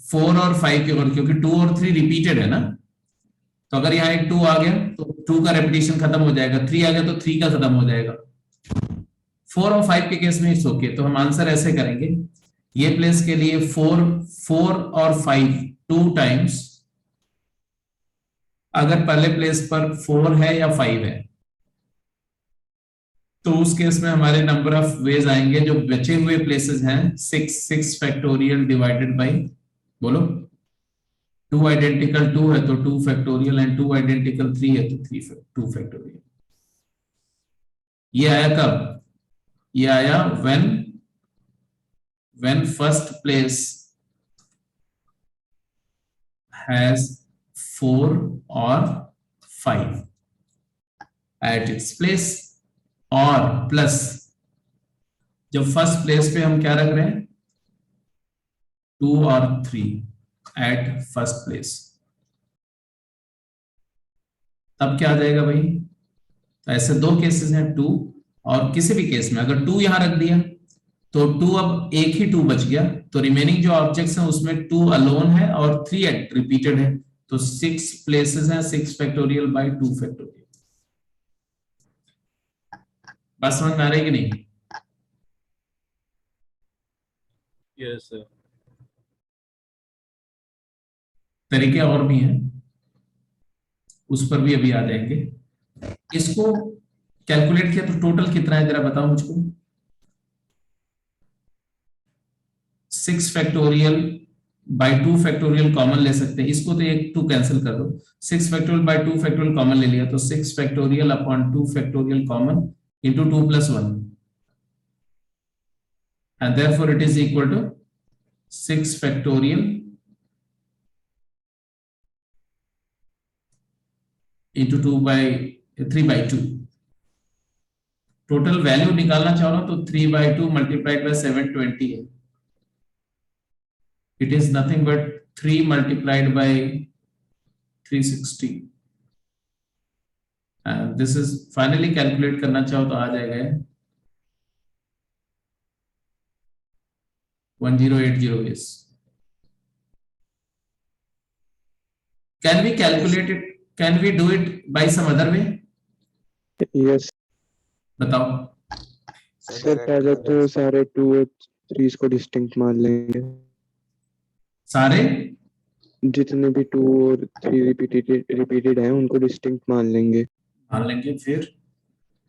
4 और 5 के ऊपर, क्योंकि 2 और 3 रिपीटेड है ना, तो अगर यहाँ एक 2 आ गया तो 2 का रेपिटेशन खत्म हो जाएगा, 3 आ गया तो 3 का खत्म हो जाएगा. 4 और 5 के केस में इट्स ओके. तो हम आंसर ऐसे करेंगे, ये प्लेस के लिए 4 और 5 2 टाइम्स, अगर पहले प्लेस पर 4 है या 5 है तो उस केस में हमारे नंबर ऑफ वेज आएंगे जो बचे हुए प्लेसेस हैं 6 फैक्टोरियल डिवाइडेड बाय, बोलो 2 आइडेंटिकल 2 है तो 2 फैक्टोरियल एंड 2 आइडेंटिकल 3 है तो 2 फैक्टोरियल. ये आया कब? ये आया when first place has 4 or 5 at its place, और प्लस जब फर्स्ट प्लेस पे हम क्या रख रहे हैं 2 और 3 एट फर्स्ट प्लेस, तब क्या आ जाएगा भाई? तो ऐसे 2 केसेस हैं 2, और किसी भी केस में अगर 2 यहां रख दिया तो 2, अब एक ही 2 बच गया, तो रिमेनिंग जो ऑब्जेक्ट्स हैं उसमें 2 अलोन है और 3 रिपीटेड है, तो 6 प्लेसेस हैं 6 फैक्टोरियल बाय 2 फैक्टोरियल. बस समझ में आ रही कि नहीं? Yes sir. तरीके और भी हैं, उस पर भी अभी आ जाएंगे. इसको कैलकुलेट किया तो टोटल कितना है जरा बताओ मुझको. 6 फैक्टोरियल बाय 2 फैक्टोरियल कॉमन ले सकते हैं, इसको तो एक 2 कैंसिल कर दो. 6 फैक्टोरियल बाय 2 फैक्टोरियल कॉमन ले लिया तो 6 factorial upon 2 factorial common into 2 plus 1, and therefore it is equal to 6 factorial into 3 by 2. Total value निकालना चाहो ना तो 3 by 2 multiplied by 720 है. It is nothing but 3 multiplied by 360. This is finally calculate करना चाहो तो आ जाएगा 1080 is. Can we calculate it? Can we do it by some other way? yes बताओ. सर पहले तो सारे 2 और 3 को डिस्टिंक्ट मान लेंगे, सारे जितने भी 2 और 3 रिपीटेड हैं उनको डिस्टिंक्ट मान लेंगे. फिर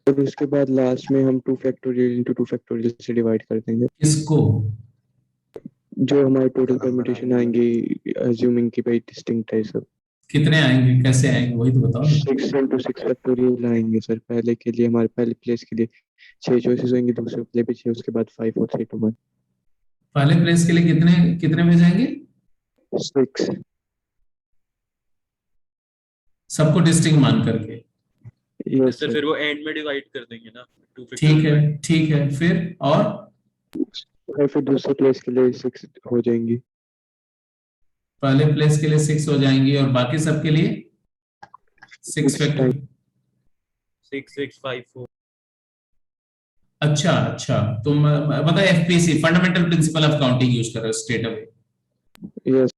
और उसके बाद लास्ट में हम 2 फैक्टोरियल into 2 फैक्टोरियल से डिवाइड कर देंगे. इसको जो हमारे टोटल परम्यूटेशन आएंगी अज्यूमिंग कि भाई डिस्टिंक्ट है सब. कितने आएंगे, कैसे आएंगे वही तो बताओ. 6 into 6 फैक्टोरियल आएंगे सर. पहले के लिए हमारे पहले प्लेस के लिए 6 चॉइसेस होंगे, दूसरे प्ले पे 6, उसके बाद 5 और 3 to 1. पहले प्लेस के लिए कितने भेज आएंगे? 6 सबको डिस्टिंक्ट मान करके। Yes sir sir. फिर वो एंड में डिवाइड कर देंगे ना 2 ठीक है, ठीक है, फिर और और फिर दूसरे प्लेस के लिए 6 हो जाएंगी। पहले प्लेस के लिए 6 हो जाएंगी और बाकी सब के लिए 6 फैक्टोरियल। 6654 अच्छा अच्छा, तुम बता FPC fundamental principle of counting use कर रहे हो स्ट्रेट अवे यस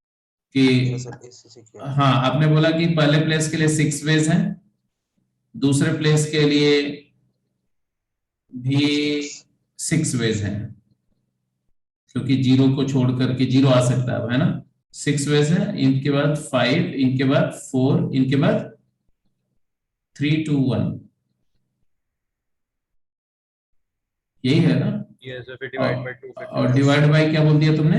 कि सर एसीसी क्या हाँ, आपने बोला कि पहले प्लेस के लिए 6 वेज हैं, दूसरे प्लेस के लिए भी 6 वेज हैं, क्योंकि जीरो को छोड़ करके जीरो आ सकता है, है ना। 6 वेज है, इनके बाद 5, इनके बाद 4, इनके बाद 3 2 1, यही है ना। ये सर फिर डिवाइड बाय 2 और डिवाइड बाय क्या बोल दिया तुमने?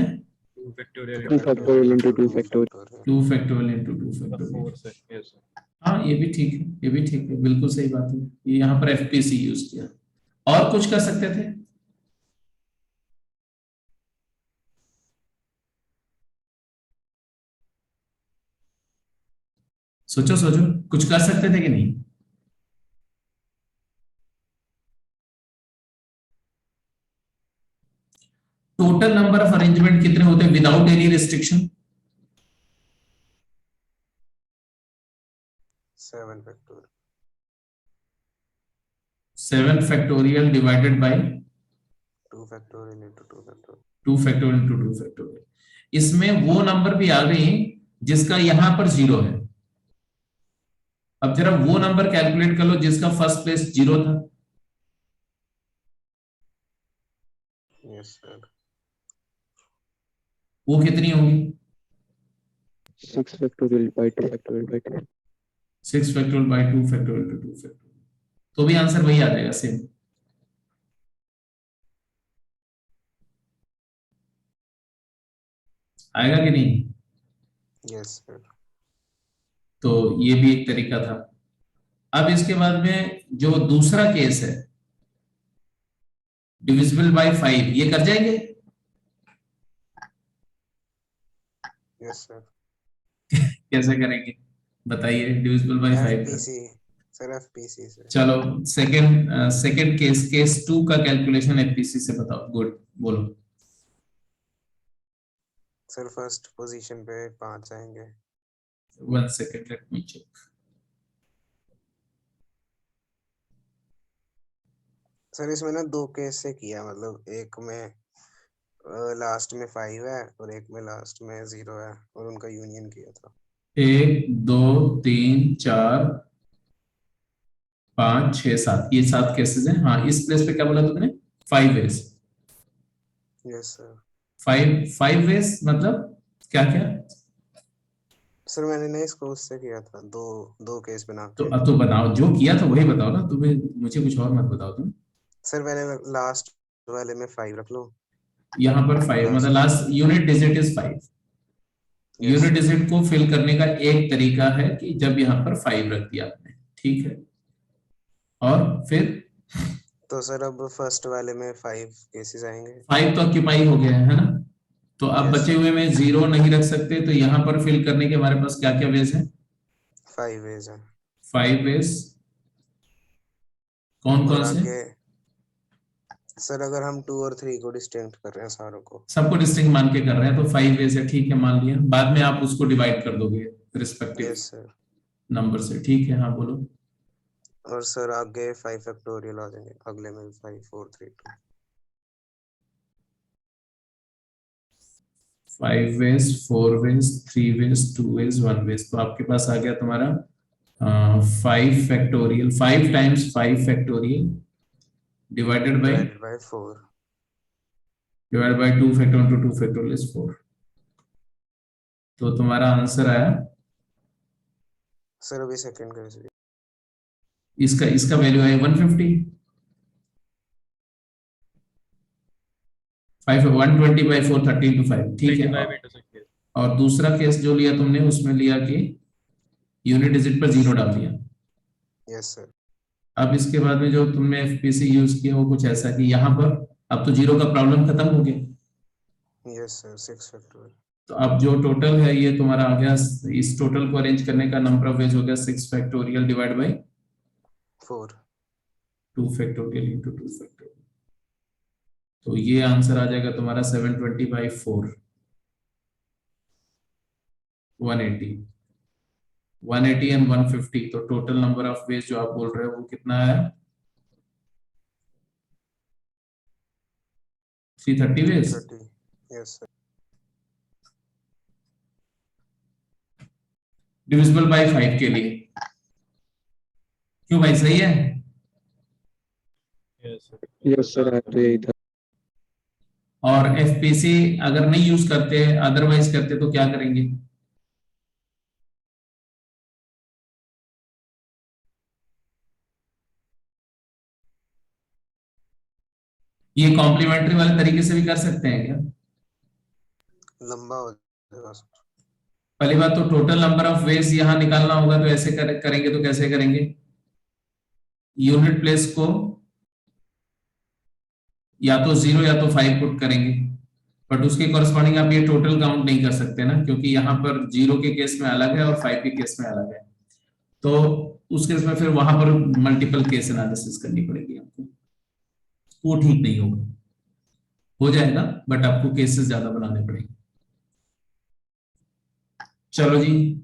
2 factorial 2 factorial into 2 factorial. 2 factorial into 2 factorial. 4 से यस सर। हाँ, ये भी ठीक है, ये भी ठीक है, बिल्कुल सही बात है। ये यहाँ पर एफपीसी यूज किया। और कुछ कर सकते थे? सोचो सोचो, कुछ कर सकते थे कि नहीं? टोटल नंबर ऑफ अरेंजमेंट कितने होते हैं without any restriction? 7 factorial 7 factorial divided bye 2 factorial into 2 factorial 2 factorial into 2 factorial. इसमें वो नंबर भी आ गई जिसका यहां पर 0 है। अब जरा वो नंबर कैलकुलेट कर लो जिसका फर्स्ट प्लेस 0 था। यस सर वो कितनी होंगी? 6 factorial by 2 factorial by 2। 6 factorial by 2 factorial to 2 factorial, तो भी आंसर वही आ जाएगा, सेम। आएगा कि नहीं? यस सर तो ये भी एक तरीका था। अब इसके बाद में जो दूसरा केस है डिविजिबल बाय 5, ये कर जाएंगे? यस सर कैसे करेंगे बताइए? Divisible by 5 FPC sir FPC से चलो सेकंड केस 2 का कैलकुलेशन एफपीसी से बताओ। गुड, बोलो। सर फर्स्ट पोजीशन पे 5 आएंगे। 1 second, let me check. Sir इसमें ना 2 केस से किया, मतलब एक में लास्ट में 5 है और एक में लास्ट में 0 है और उनका यूनियन किया था। 1 2 3 4 5 6 7, ये 7 केसेस हैं। हाँ, इस प्लेस पे क्या बोला तुमने? 5 वेज। यस सर 5 वेज मतलब क्या क्या? सर मैंने ना इसको उससे किया था, दो केस बना तो के। अब तो बताओ, जो किया तो वही बताओ ना, तुम्हें मुझे कुछ और मत बताओ तुम। सर मैंने लास्ट वाले में 5 रख लो। यहाँ पर 5 मतलब last unit digit is 5। Unit digit को फिल करने का एक तरीका है कि जब यहाँ पर 5 रख दिया आपने, ठीक है। और फिर तो सर अब फर्स्ट वाले में 5 केसेस आएंगे। 5 तो ऑक्यूपाई हो गया है ना, तो अब Yes, बचे sir. हुए में 0 नहीं रख सकते, तो यहाँ पर फिल करने के हमारे पास क्या क्या वेज है? 5 वेज है। 5 वेज कौन और कौन से? आगे सर अगर हम 2 और 3 को डिस्टिंक्ट कर रहे हैं सारों को, सबको डिस्टिंक्ट मान के कर रहे हैं, तो 5 वेज है, ठीक है, मान लिया। बाद में आप उसको डिवाइड कर दोगे रिस्पेक्टिव यस सर। नंबर से, ठीक है। हाँ बोलो। और सर आगे 5 फैक्टोरियल आ जाएंगे अगले में 5 4 3 2। 5 ways 4 ways 3 ways 2 ways 1 ways, तो आपके पास आ गया तुम्हारा 5 factorial, 5 times 5 factorial divided by 4 divide by 2 factorial to 2 factorial is 4। तो तुम्हारा आंसर आया, सर अभी सेकंड केस भी इसका वैल्यू है 150। 120 बाय 4 30 into 5, ठीक है। और दूसरा केस जो लिया तुमने उसमें लिया कि यूनिट डिजिट पर 0 डाल दिया। Yes sir. अब इसके बाद में जो तुमने एफपीसी यूज किया वो कुछ ऐसा कि यहाँ पर अब तो 0 का प्रॉब्लम खत्म हो गया, यस सर 6 फैक्टोरियल। तो अब जो टोटल है ये तुम्हारा आ गया, इस टोटल को अरेंज करने का नंबर ऑफ वेज हो गया 6 factorial divide by 4। 2 factorial into 2 factorial. तो ये आंसर आ जाएगा तुम्हारा 720 बाई 4, 180 एंड 150। तो टोटल नंबर ऑफ वेज जो आप बोल रहे हो वो कितना है? 330 ways. 30। Yes sir. Divisible by 5 के लिए। क्यों भाई, सही है? यस सर, तो यही था। और एफपीसी अगर नहीं यूज करते, अदरवाइज करते तो क्या करेंगे? ये कॉम्प्लीमेंट्री वाले तरीके से भी कर सकते हैं क्या? लंबा हो जाएगा सर। पहली बात तो टोटल नंबर ऑफ वेज यहाँ निकालना होगा, तो ऐसे करेंगे तो कैसे करेंगे? यूनिट प्लेस को या तो 0 या तो 5 पुट करेंगे, बट उसके कॉरस्पॉन्डिंग आप ये टोटल काउंट नहीं कर सकते ना, क्योंकि यहाँ पर 0 के केस में अलग है और 5 के केस में अलग है। तो उस केस में फिर वहां पर मल्टीपल केस एनालिसिस करनी पड़ेगी आपको, वो ठीक नहीं होगा। हो जाएगा बट आपको केसेस ज्यादा बनाने पड़ेंगे। चलो जी,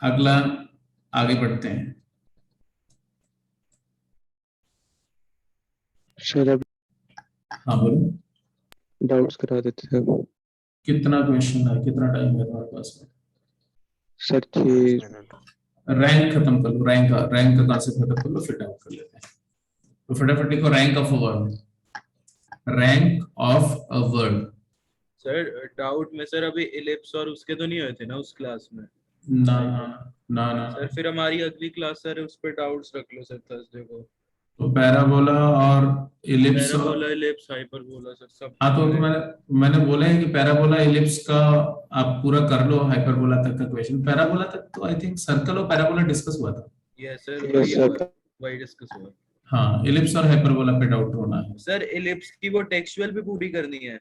अगला आगे बढ़ते हैं। सर अब हाँ बोलो, डाउट्स करा देते थे। कितना क्वेश्चन है, कितना टाइम है तुम्हारे पास में? Sir 6 minute. रैंक खत्म कर लो, रैंक का कॉन्सेप्ट खत्म कर लो, फिर डाउट कर लेते हैं। तो फटाफट लिखो rank of a word, rank of a word. Sir doubt में सर अभी इलिप्स और उसके तो नहीं हुए थे ना उस क्लास में? ना ना ना सर फिर हमारी अगली क्लास सर उस पे डाउट्स रख लो सर थर्सडे को। तो पैराबोला और ellipse parabola ellipse hyperbola sir सब। हाँ, तो मैंने बोला है कि पैराबोला इलिप्स का आप पूरा कर लो, हाइपरबोला तक का क्वेश्चन। पैराबोला तक तो आई थिंक सर्कल और पैराबोला डिस्कस हुआ था। Yes sir, Yes, sir. वही डिस्कस हुआ। हाँ, इलिप्स और हाइपरबोला पे डाउट होना है। सर इलिप्स की वो टेक्सचुअल भी पूरी करनी है?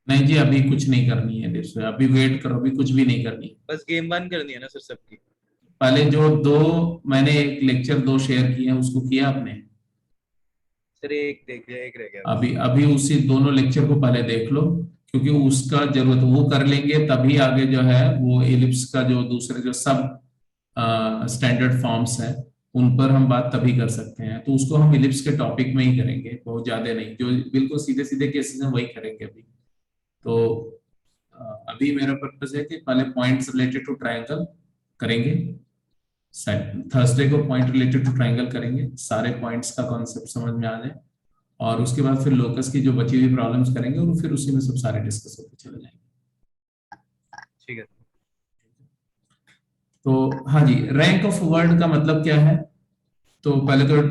नहीं जी, अभी कुछ नहीं करनी है इलिप्स में, अभी वेट करो, अभी कुछ भी नहीं करनी है। बस गेम 1 करनी है ना सर सबकी? पहले जो मैंने एक लेक्चर 2 शेयर किए हैं उसको किया आपने? सर एक देख लिया, एक रह गया। अभी उसी दोनों लेक्चर को पहले देख लो, क्योंकि उसका जरूरत, वो कर लेंगे तभी आगे जो है वो इलिप्स का जो दूसरे जो सब स्टैंडर्ड फॉर्म्स है उन पर हम बात तभी कर सकते हैं। तो उसको हम इलिप्स के टॉपिक में ही करेंगे, बहुत ज्यादा नहीं, जो बिल्कुल सीधे सीधे केसेस हैं वही करेंगे अभी। तो अभी मेरा पर्पस है कि पहले पॉइंट्स रिलेटेड टू ट्रायंगल करेंगे, थर्सडे को पॉइंट रिलेटेड टू ट्रायंगल करेंगे, सारे पॉइंट्स का कॉन्सेप्ट समझ में आ जाए, और उसके बाद फिर लोकस की जो बची हुई प्रॉब्लम्स करेंगे और फिर उसी में सब सारे डिस्कस होते चले जाएंगे। ठीक है। तो हाँ जी, रैंक ऑफ वर्ड का मतलब क्या है? तो पहले तो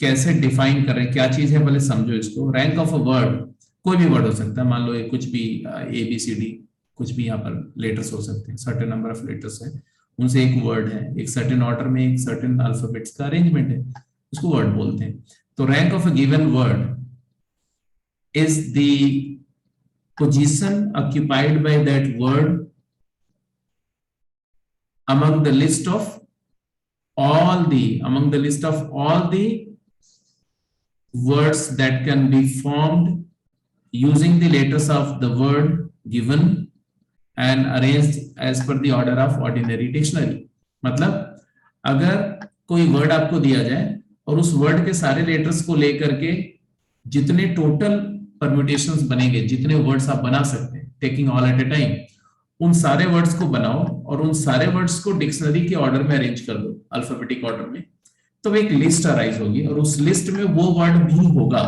कैसे डिफाइन करें, क्या चीज है, पहले समझो इसको। रैंक ऑफ अ वर्ड कोई भी वर्ड हो सकता है, मान लो ये कुछ भी ABCD, कुछ भी यहाँ पर लेटर्स हो सकते हैं, सर्टेन नंबर ऑफ लेटर्स है, उनसे एक वर्ड है, एक सर्टेन ऑर्डर में एक सर्टेन अल्फाबेट्स का अरेंजमेंट है, उसको वर्ड बोलते हैं। तो rank of a given word is the position occupied by that word among the list of all the words that can be formed using the letters of the word given and arranged as per the order of ordinary dictionary। मतलब अगर कोई word आपको दिया जाए और उस word के सारे लेटर्स को लेकर के जितने टोटल परम्यूटेशंस बनेंगे, जितने वर्ड्स आप बना सकते हैं taking all at A time, उन सारे वर्ड्स को बनाओ और उन सारे वर्ड्स को डिक्शनरी के ऑर्डर में अरेंज कर दो, अल्फाबेटिक ऑर्डर में, तो एक लिस्ट अराइज होगी और उस लिस्ट में वो वर्ड भी होगा।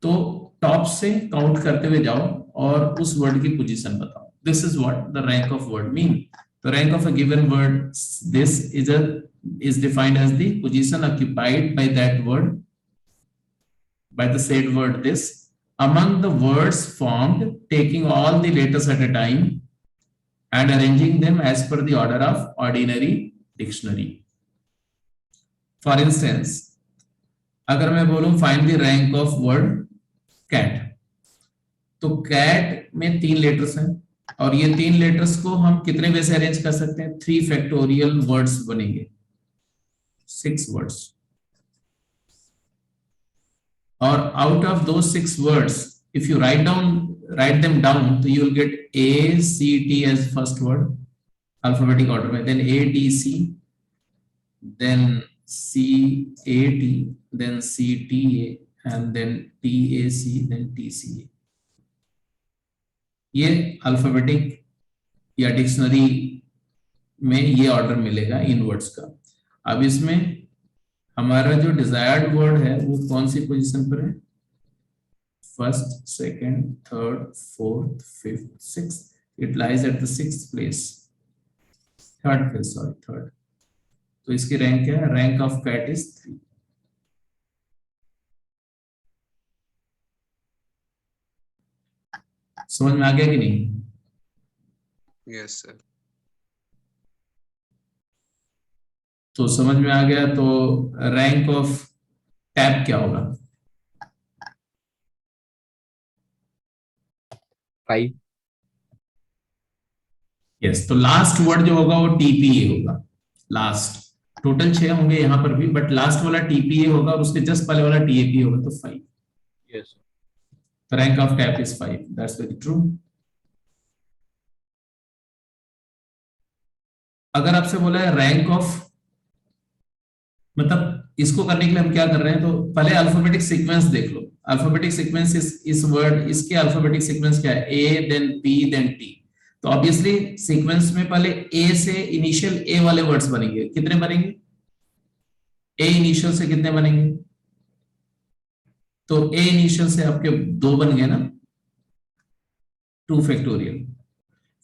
तो टॉप से काउंट करते हुए जाओ और उस वर्ड की पोजीशन बताओ। This is what the rank of word mean. The rank of a given word, this is defined as the position occupied by that word, by the said word this, among the words formed taking all the letters at a time and arranging them as per the order of ordinary dictionary। For instance, अगर मैं बोलूं find the rank of word cat, तो cat में 3 letters हैं, और ये 3 letters को हम कितने वे से अरेंज कर सकते हैं? 3 फैक्टोरियल वर्ड्स बनेंगे, 6 वर्ड्स। और आउट ऑफ दो 6 words if you write them down, so you will get A C T as first word, alphabetic order में, then A T C, then C A T, then C T A, and then T A C, then T C A. ये alphabetic या dictionary में ये order मिलेगा इन words का। अब इसमें हमारा जो डिजायर्ड वर्ड है वो कौन सी पोजीशन पर है? First, second, third, fourth, fifth, sixth. It lies at the 6th place. Third place, sorry, third. तो इसकी रैंक क्या है? Rank of cat is 3। समझ में आ गया कि नहीं? Yes sir. तो समझ में आ गया। तो रैंक ऑफ टैप क्या होगा? 5। यस, तो लास्ट वर्ड जो होगा वो टीपीए होगा। लास्ट टोटल 6 होंगे यहाँ पर भी, बट लास्ट वाला टीपीए होगा और उसके जस्ट पहले वाला टीएपी होगा, तो 5। Yes, The rank of tap is 5. That's very true. अगर आपसे बोला है रैंक ऑफ, मतलब इसको करने के लिए हम क्या कर रहे हैं, तो पहले अल्फाबेटिक सीक्वेंस देख लो। अल्फाबेटिक सीक्वेंस इस वर्ड, इसके अल्फाबेटिक सीक्वेंस क्या है? ए, देन पी, देन टी। तो ऑब्वियसली सीक्वेंस में पहले ए से इनिशियल ए वाले वर्ड्स बनेंगे। कितने बनेंगे? ए इनिशियल से कितने बनेंगे? तो ए इनिशियल से आपके 2 बन गए ना, 2 फैक्टोरियल।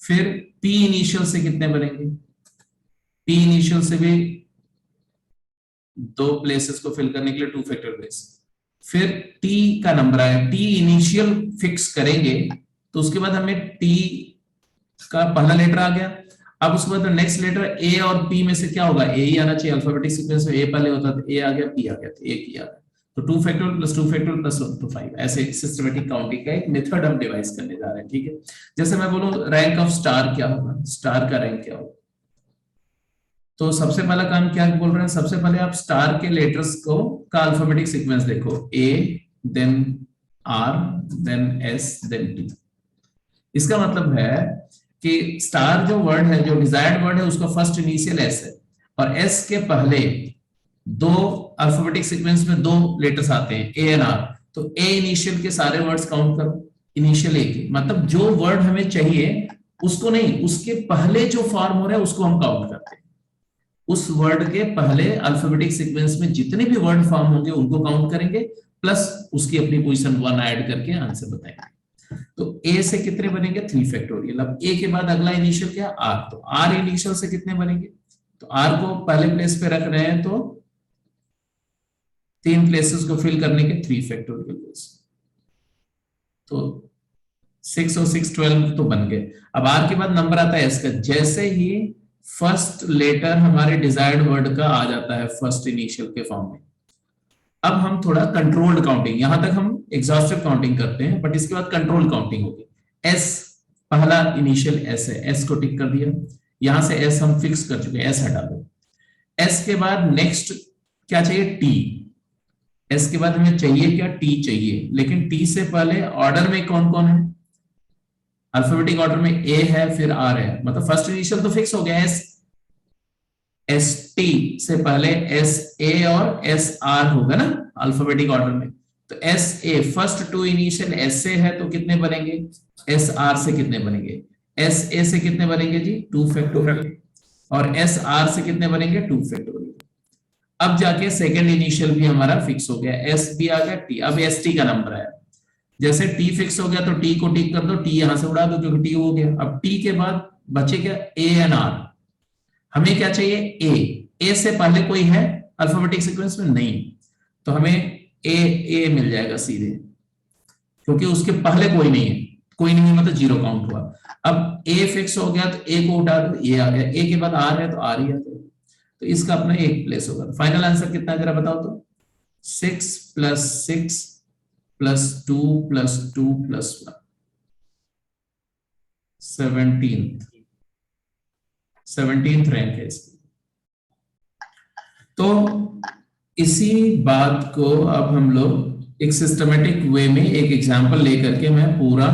फिर पी इनिशियल से कितने बनेंगे? पी इनिशियल से भी 2 प्लेसेस को फिल करने के लिए 2 फैक्टोरियल। फिर टी का नंबर आया, टी इनिशियल फिक्स करेंगे तो उसके बाद हमें टी का पहला लेटर आ गया। अब उसके बाद नेक्स्ट लेटर ए और पी में से क्या होगा? ए ही आना चाहिए। अल्फाबेटिक सीक्वेंस में ए पहले होता था, ए आ गया, पी आ गया, तो ए की आ गया। तो 2 फैक्टोरियल प्लस 2 फैक्टोरियल प्लस 1 तो 5। ऐसे सिस्टमैटिक काउंटिंग का एक मेथड हम डिवाइस करने जा रहे हैं, ठीक है। जैसे मैं बोलूं रैंक ऑफ स्टार क्या होगा? स्टार का रैंक क्या होगा? तो सबसे पहला काम क्या बोल रहे हैं? सबसे पहले आप स्टार के लेटर्स को का अल्फाबेटिक सीक्वेंस देखो, A, then R, then S, then T. इसका मतलब है कि स्टार जो वर्ड है, जो डिजायर्ड वर्ड है, उसका फर्स्ट इनिशियल एस है, और एस के पहले 2 अल्फाबेटिक सीक्वेंस में 2 लेटर्स आते हैं, ए एंड आर। तो ए इनिशियल के सारे वर्ड्स काउंट करो, इनिशियल ए के, मतलब जो वर्ड हमें चाहिए उसको नहीं, उसके पहले जो फॉर्म हो रहा है उसको हम काउंट करते हैं। उस वर्ड के पहले अल्फाबेटिक सीक्वेंस में जितने भी वर्ड फॉर्म होंगे उनको काउंट करेंगे, प्लस उसकी अपनी पोजीशन 1 ऐड करके आंसर बताएंगे। तो ए से कितने बनेंगे? 3 फैक्टोरियल। अब ए के बाद अगला इनिशियल क्या? आर। तो आर इनिशियल से कितने बनेंगे? तो आर को पहले प्लेस पे रख रहे हैं, तो 3 प्लेसेस को फिल करने के 3 फैक्टोरियल। तो 6 और 6 12 तो बन गए। अब आर के बाद नंबर आता है एस का। जैसे ही फर्स्ट लेटर हमारे डिजायर्ड वर्ड का आ जाता है फर्स्ट इनिशियल के फॉर्म में, अब हम थोड़ा कंट्रोल्ड काउंटिंग, यहां तक हम एग्जॉस्टिव काउंटिंग करते हैं, बट इसके बाद कंट्रोल काउंटिंग होगी। एस, पहला इनिशियल एस है, एस को टिक कर दिया। यहां से एस हम फिक्स कर चुके हैं, एस हटा दो। एस के बाद नेक्स्ट क्या चाहिए? टी। एस के बाद हमें चाहिए क्या? टी चाहिए। लेकिन टी से पहले ऑर्डर में कौन कौन है? अल्फाबेटिक ऑर्डर में ए है, फिर आर है, मतलब फर्स्ट इनिशियल तो फिक्स हो गया एस। एस टी से पहले एस ए और एस आर होगा ना अल्फाबेटिक ऑर्डर में। तो S A first 2 initial S से है, तो कितने बनेंगे? एस आर से कितने बनेंगे? एस ए से कितने बनेंगे जी? 2 फैक्टोरियल। और एस आर से कितने बनेंगे? 2 फैक्टोरियल। अब जाके सेकंड इनिशियल भी हमारा फिक्स हो गया, एस भी आ गया, टी। अब एस टी का नंबर आया। जैसे टी फिक्स हो गया तो टी को टिक कर दो, टी यहां से उड़ा दो क्योंकि टी हो गया। अब टी के बाद बचे क्या? A and R. हमें क्या चाहिए? ए से पहले कोई है अल्फाबेटिक सीक्वेंस में? नहीं, तो हमें ए मिल जाएगा सीधे, क्योंकि उसके पहले कोई नहीं है। कोई नहीं है मतलब 0 काउंट हुआ। अब ए फिक्स हो गया तो ए को उठा दो, ये आ गया। ए के बाद आर है तो आर ही आ गया, तो इसका अपना 1 प्लेस होगा। फाइनल आंसर कितना है जरा बताओ तो? 6 + 6 + 2 + 2 + 1। 17th रैंक है इसकी। तो इसी बात को अब हम लोग एक सिस्टमेटिक वे में एक एग्जांपल लेकर के मैं पूरा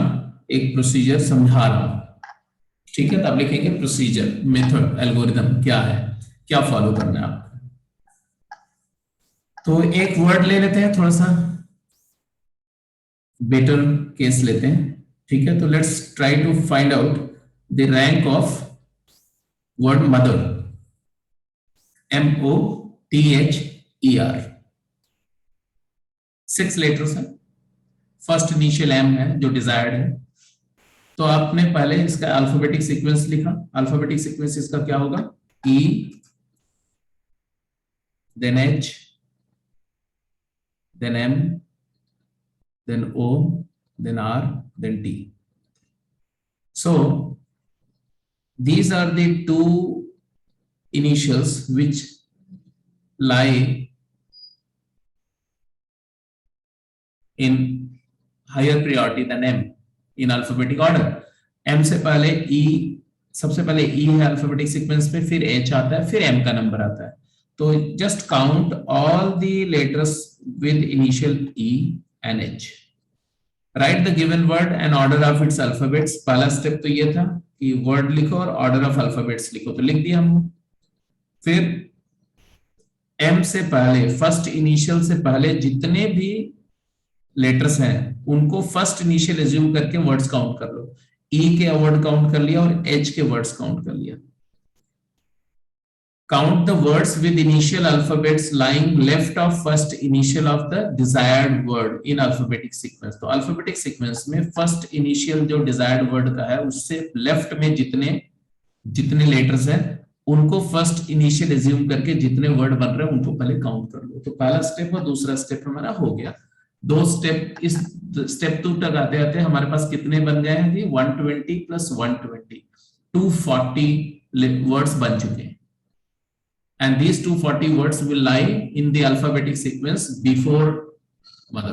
एक प्रोसीजर समझा रहा हूं, ठीक है। तब लिखेंगे प्रोसीजर, मेथड, एल्गोरिथम क्या है, क्या फॉलो करना है आपको। तो एक वर्ड ले लेते हैं, थोड़ा सा बेटर केस लेते हैं, ठीक है। तो let's try to find out the rank of word mother, MOTHER। 6 letters है, फर्स्ट इनिशियल M है जो डिजायर्ड है। तो आपने पहले इसका अल्फाबेटिक सीक्वेंस लिखा। अल्फाबेटिक सीक्वेंस इसका क्या होगा? E, then H, then M, then O, then R, then T. So these are the 2 initials which lie in higher priority than M in alphabetic order. M से पहले E, सबसे पहले E है alphabetic sequence पे, फिर H आता है, फिर M का नंबर आता है। तो just count all the letters with initial E and H. Write the given word and order of its alphabets. पहला स्टेप तो ये था कि वर्ड लिखो और ऑर्डर ऑफ अल्फाबेट्स लिखो, तो लिख दिया हमने। फिर M से पहले, फर्स्ट इनिशियल से पहले जितने भी लेटर्स हैं उनको फर्स्ट इनिशियल एज्यूम करके वर्ड्स काउंट कर लो। E के वर्ड काउंट कर लिया और H के वर्ड्स काउंट कर लिया। Count the words with initial alphabets lying left of first initial of the desired word in alphabetic sequence. तो alphabetic sequence में first initial जो desired word का है उससे left में जितने letters हैं उनको first initial assume करके जितने word बन रहे हैं उनको पहले count कर लो। तो पहला स्टेप और दूसरा स्टेप हमारा हो गया। 2 स्टेप, इस स्टेप 2 तक आते आते हमारे पास कितने बन गए हैं जी? 120 + 120, 240 वर्ड्स बन चुके हैं। And these 240 words will lie in the alphabetic sequence before mother,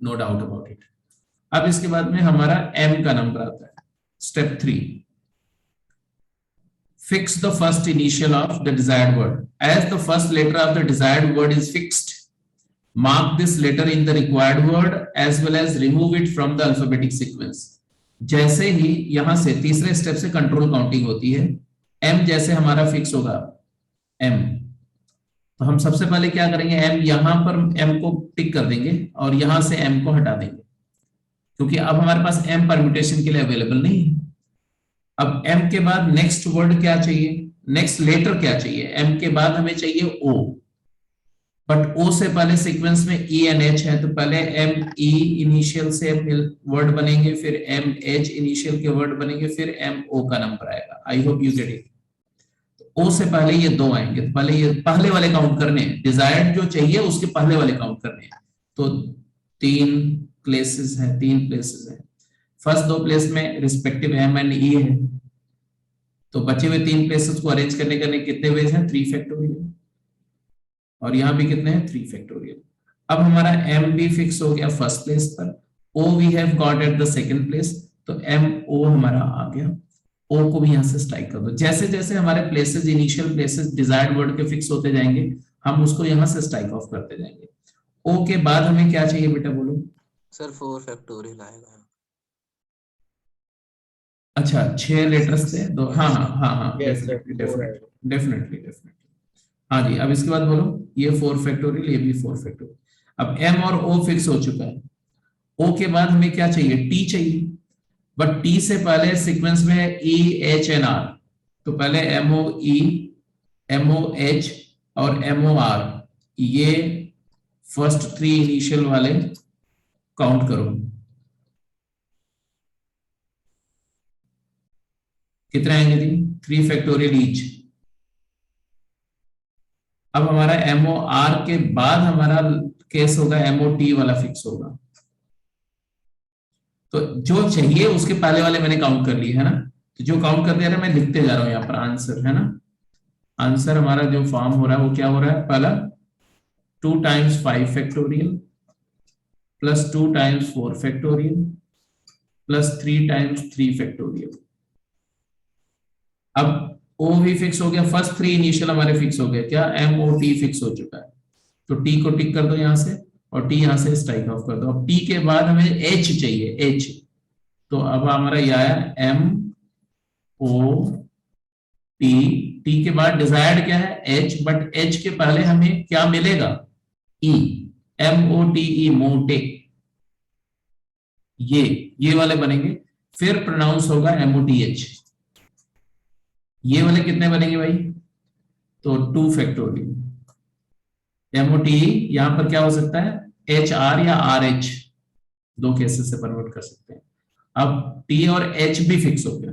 no doubt about it. अब इसके बाद में हमारा M का नंबर आता है। Step 3, fix the first initial of the desired word. As the first letter of the desired word is fixed, mark this letter in the required word as well as remove it from the alphabetic sequence. जैसे ही यहां से तीसरे step से control counting होती है, M जैसे हमारा fix होगा M, तो हम सबसे पहले क्या करेंगे? M यहां पर M को टिक कर देंगे और यहां से M को हटा देंगे, क्योंकि अब हमारे पास M परम्यूटेशन के लिए अवेलेबल नहीं है। अब M के बाद नेक्स्ट वर्ड क्या चाहिए, नेक्स्ट लेटर क्या चाहिए? M के बाद हमें चाहिए O, बट O से पहले सीक्वेंस में E and H है, तो पहले M E इनिशियल से वर्ड बनेंगे, फिर M H इनिशियल के वर्ड बनेंगे, फिर M O का नंबर आएगा। I hope you get it. O से पहले ये 2 आएंगे, तो पहले ये पहले वाले काउंट करने हैं, डिजायर्ड जो चाहिए उसके पहले वाले काउंट करने हैं। तो 3 प्लेसेस हैं। फर्स्ट 2 प्लेस में रिस्पेक्टिव M and E है, तो बचे हुए 3 प्लेसेस को अरेंज करने कितने वेज हैं? 3 फैक्टोरियल, और यहाँ भी कितने हैं? 3 फैक्टोरियल। अब हमारा M भी फिक्स हो गया फर्स्ट प्लेस पर, O we have got at the second place, तो MO हमारा आ गया। O को भी यहां से स्ट्राइक कर दो। जैसे जैसे हमारे places, initial places desired word के फिक्स होते जाएंगे, हम उसको यहां से स्ट्राइक ऑफ करते जाएंगे। O के बाद हमें क्या चाहिए बेटा, बोलो? सर 4 फैक्टोरियल आएगा। अच्छा, 6 लेटर्स थे, 2। हाँ, Yes, sir, डेफिनेटली। हाँ जी, अब इसके बाद बोलो, ये 4 फैक्टोरियल, ये भी 4 फैक्टोरियल। अब M और O फिक्स हो चुका है। O के बाद हमें क्या चाहिए? T चाहिए, बट T से पहले सीक्वेंस में E, H and R, तो पहले MOE, MOH और MOR, ये फर्स्ट 3 इनिशियल वाले काउंट करो। कितने आएंगे जी? 3 फैक्टोरियल ईच। अब हमारा MOR के बाद हमारा केस होगा MOT वाला फिक्स होगा। तो जो चाहिए उसके पहले वाले मैंने काउंट कर लिए है ना, तो जो काउंट कर दिया था मैं लिखते जा रहा हूं यहाँ पर आंसर, है ना। आंसर हमारा जो फॉर्म हो रहा है वो क्या हो रहा है? पहला 2 × 5 फैक्टोरियल + 2 × 4 फैक्टोरियल + 3 × 3 फैक्टोरियल। अब ओ भी फिक्स हो गया, फर्स्ट 3 इनिशियल हमारे फिक्स हो गए, क्या एम ओ टी फिक्स हो चुका है, तो टी को टिक कर दो यहां से और टी यहां से स्ट्राइक ऑफ कर दो। अब टी के बाद हमें एच चाहिए, एच, तो अब हमारा ये आया एम ओ टी, टी के बाद डिजायर्ड क्या है एच, बट एच के पहले हमें क्या मिलेगा ई, एम ओ टी ई, मोटे, ये वाले बनेंगे, फिर प्रोनाउंस होगा एम ओ टी एच। ये वाले कितने बनेंगे भाई, तो 2 फैक्टोरियल, एमओटी यहां पर क्या हो सकता है एच आर या आर एच, दो केसेस से कन्वर्ट कर सकते हैं। अब टी और एच भी फिक्स हो गया,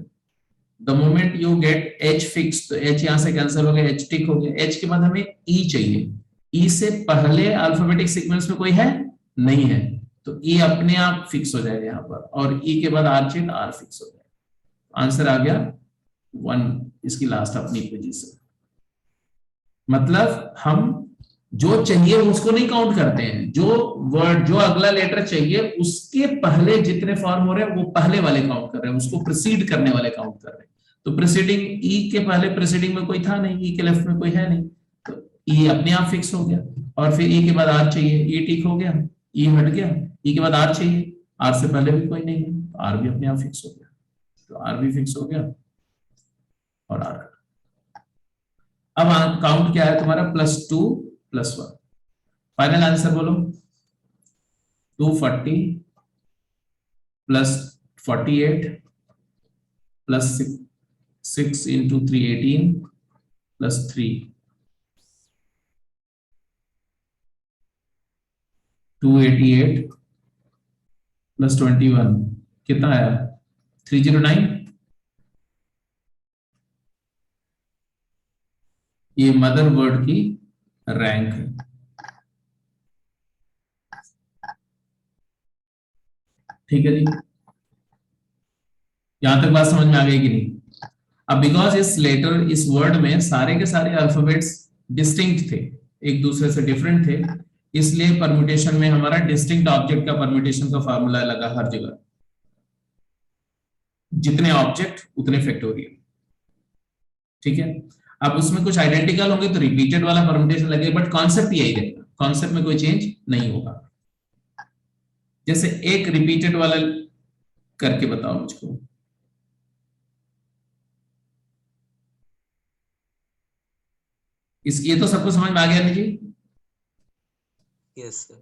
the moment you get H fix, तो एच यहां से कैंसिल हो गया, एच टिक हो गया, एच के बाद हमें ई चाहिए, ई से पहले अल्फाबेटिक सीक्वेंस में कोई है नहीं है, तो ई अपने आप फिक्स हो जाएगा यहाँ पर, और ई के बाद आर चाहिए, आर फिक्स हो जाएगा, आंसर आ गया 1, इसकी लास्ट अपनी पोजीशन। मतलब हम जो चाहिए उसको नहीं काउंट करते हैं, जो वर्ड, जो अगला लेटर चाहिए उसके पहले जितने फॉर्म हो रहे हैं वो पहले वाले काउंट कर रहे हैं, उसको प्रीसीड करने वाले काउंट कर रहे हैं। तो प्रीसीडिंग ई के पहले प्रीसीडिंग में कोई था नहीं, ई के लेफ्ट में कोई है नहीं, तो ई अपने आप फिक्स हो गया, और फिर ई के बाद आर चाहिए, ई टिक हो गया, ई हट गया, ई के बाद आर चाहिए, आर से पहले भी कोई नहीं है, तो आर भी अपने आप फिक्स हो गया, तो आर भी फिक्स हो गया और आर। अब काउंट क्या है तुम्हारा +2 +1, फाइनल आंसर बोलो 240 +48 +6 into 3 18 +3 288 +21 कितना आया 309। ये मदर वर्ड की रैंक है। ठीक है जी, यहां तक बात समझ में आ गई कि नहीं? अब बिकॉज इस लेटर, इस वर्ड में सारे के सारे अल्फाबेट्स डिस्टिंक्ट थे, एक दूसरे से डिफरेंट थे, इसलिए परम्यूटेशन में हमारा डिस्टिंक्ट ऑब्जेक्ट का परम्यूटेशन का फार्मूला लगा हर जगह, जितने ऑब्जेक्ट उतने फैक्टोरियल। ठीक है, अब उसमें कुछ आइडेंटिकल होंगे तो रिपीटेड वाला परम्यूटेशन लगेगा, बट कॉन्सेप्ट यही रहेगा, कॉन्सेप्ट में कोई चेंज नहीं होगा। जैसे एक रिपीटेड वाला करके बताओ मुझको, ये तो सबको समझ में आ गया नहीं जी? Yes sir.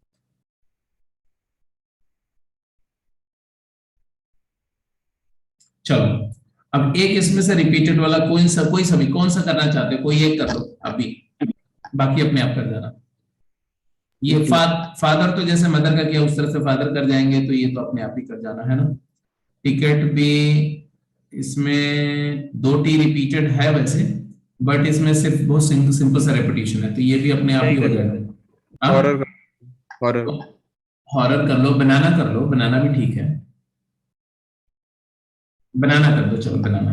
चलो, अब एक इसमें से रिपीटेड वाला कोई सा भी, कौन सा करना चाहते हो, कोई एक कर लो अभी, बाकी अपने आप कर जाना। ये फादर तो जैसे मदर का किया उस तरह से फादर कर जाएंगे, तो ये तो अपने आप ही कर जाना है ना। टिकट भी इसमें 2 टी रिपीटेड है वैसे, बट इसमें सिर्फ बहुत सिंपल सा रेपिटेशन है, तो ये भी अपने आप ही हो जाएगा। हॉरर कर लो, बनाना कर लो, बनाना भी ठीक है, बनाना कर दो, चलो बनाना।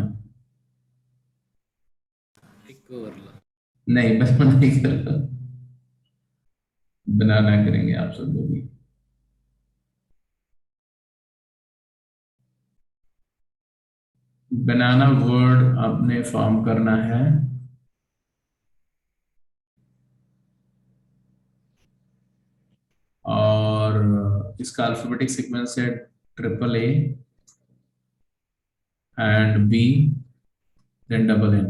नहीं बनाना नहीं कर लो, बनाना करेंगे आप सब लोग भी। बनाना वर्ड आपने फॉर्म करना है, और इसका अल्फाबेटिक सीक्वेंस है AAA and B then NNN।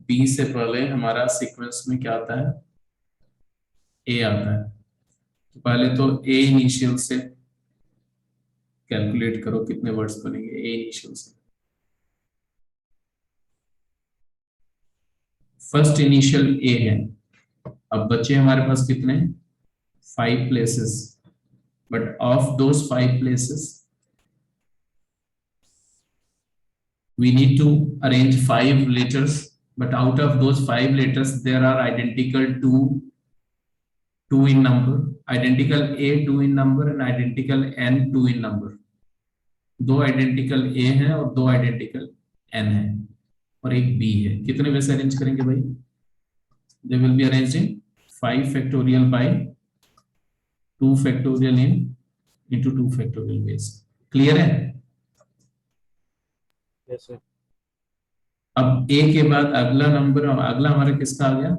B से पहले हमारा सीक्वेंस में क्या आता है, A आता है, तो पहले तो A इनिशियल से कैलकुलेट करो कितने वर्ड्स बनेंगे A इनिशियल से। फर्स्ट इनिशियल A है, अब बच्चे हमारे पास कितने 5 places, but of those 5 places we need to arrange 5 letters, but out of those 5 letters there are identical 2 in number, identical A 2 in number and identical N 2 in number। 2 identical A है और 2 identical N है और एक B है। कितने वैसे arrange करेंगे भाई? They will be arranged in 5 factorial by 2 factorial in into 2 factorial ways। Clear है? Yes sir. अब ए के बाद अगला नंबर, अगला हमारा किसका आ गया?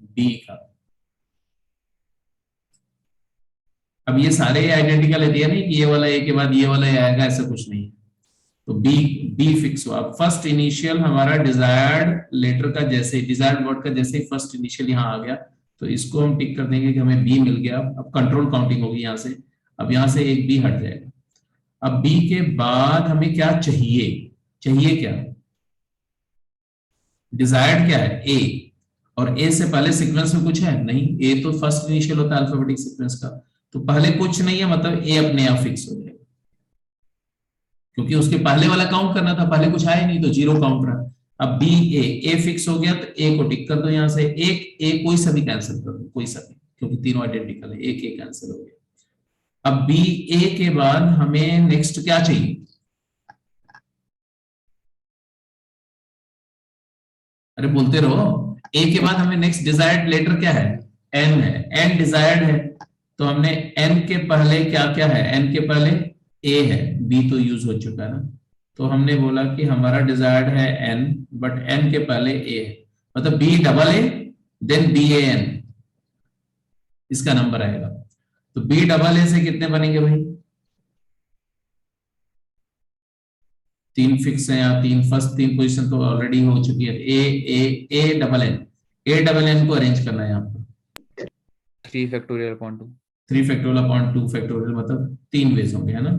बी का। अब ये सारे आइडेंटिकल है, दिया नहीं कि ये वाला ए के बाद ये वाला ए आएगा, ऐसा कुछ नहीं है। तो बी बी फिक्स हुआ। अब फर्स्ट इनिशियल हमारा डिजायर्ड लेटर का जैसे, डिजायर्ड वर्ड का जैसे ही फर्स्ट इनिशियल यहाँ आ गया, तो इसको हम टिक कर देंगे कि हमें बी मिल गया। अब कंट्रोल काउंटिंग होगी यहाँ से, अब यहाँ से एक बी हट जाएगा। अब बी के बाद हमें क्या चाहिए? चाहिए क्या? डिजायर्ड क्या है? ए। और ए से पहले सीक्वेंस में कुछ है नहीं, ए तो फर्स्ट इनिशियल होता है अल्फाबेटिक सीक्वेंस का, तो पहले कुछ नहीं है, मतलब ए अपने आप फिक्स हो जाएगा, क्योंकि उसके पहले वाला काउंट करना था, पहले कुछ आया नहीं तो जीरो काउंट रहा। अब बी ए फिक्स हो गया, तो ए को टिक कर दो यहाँ से। एक ए कोई सा भी कैंसिल कर दो, कोई सा भी, क्योंकि तीनों आइडेंटिकल है, एक ए कैंसिल हो गया। अब बी ए के बाद हमें नेक्स्ट क्या चाहिए? अरे बोलते रहो। ए के बाद हमें नेक्स्ट डिजायर्ड लेटर क्या है? एन है, एन डिजायर्ड है, तो हमने एन के पहले क्या क्या है? एन के पहले ए है, बी तो यूज हो चुका है ना, तो हमने बोला कि हमारा डिजायर्ड है एन, बट एन के पहले ए है, मतलब B double A then B A N, इसका नंबर आएगा। तो बी डबल ए से कितने बनेंगे भाई? तीन फिक्स है यहाँ, तीन फर्स्ट तीन पोजीशन तो ऑलरेडी हो चुकी है। A double N, A double N को अरेंज करना है यहाँ पर। 3 factorial upon 2। 3 factorial upon 2 factorial, मतलब तीन वेज होंगे, है ना?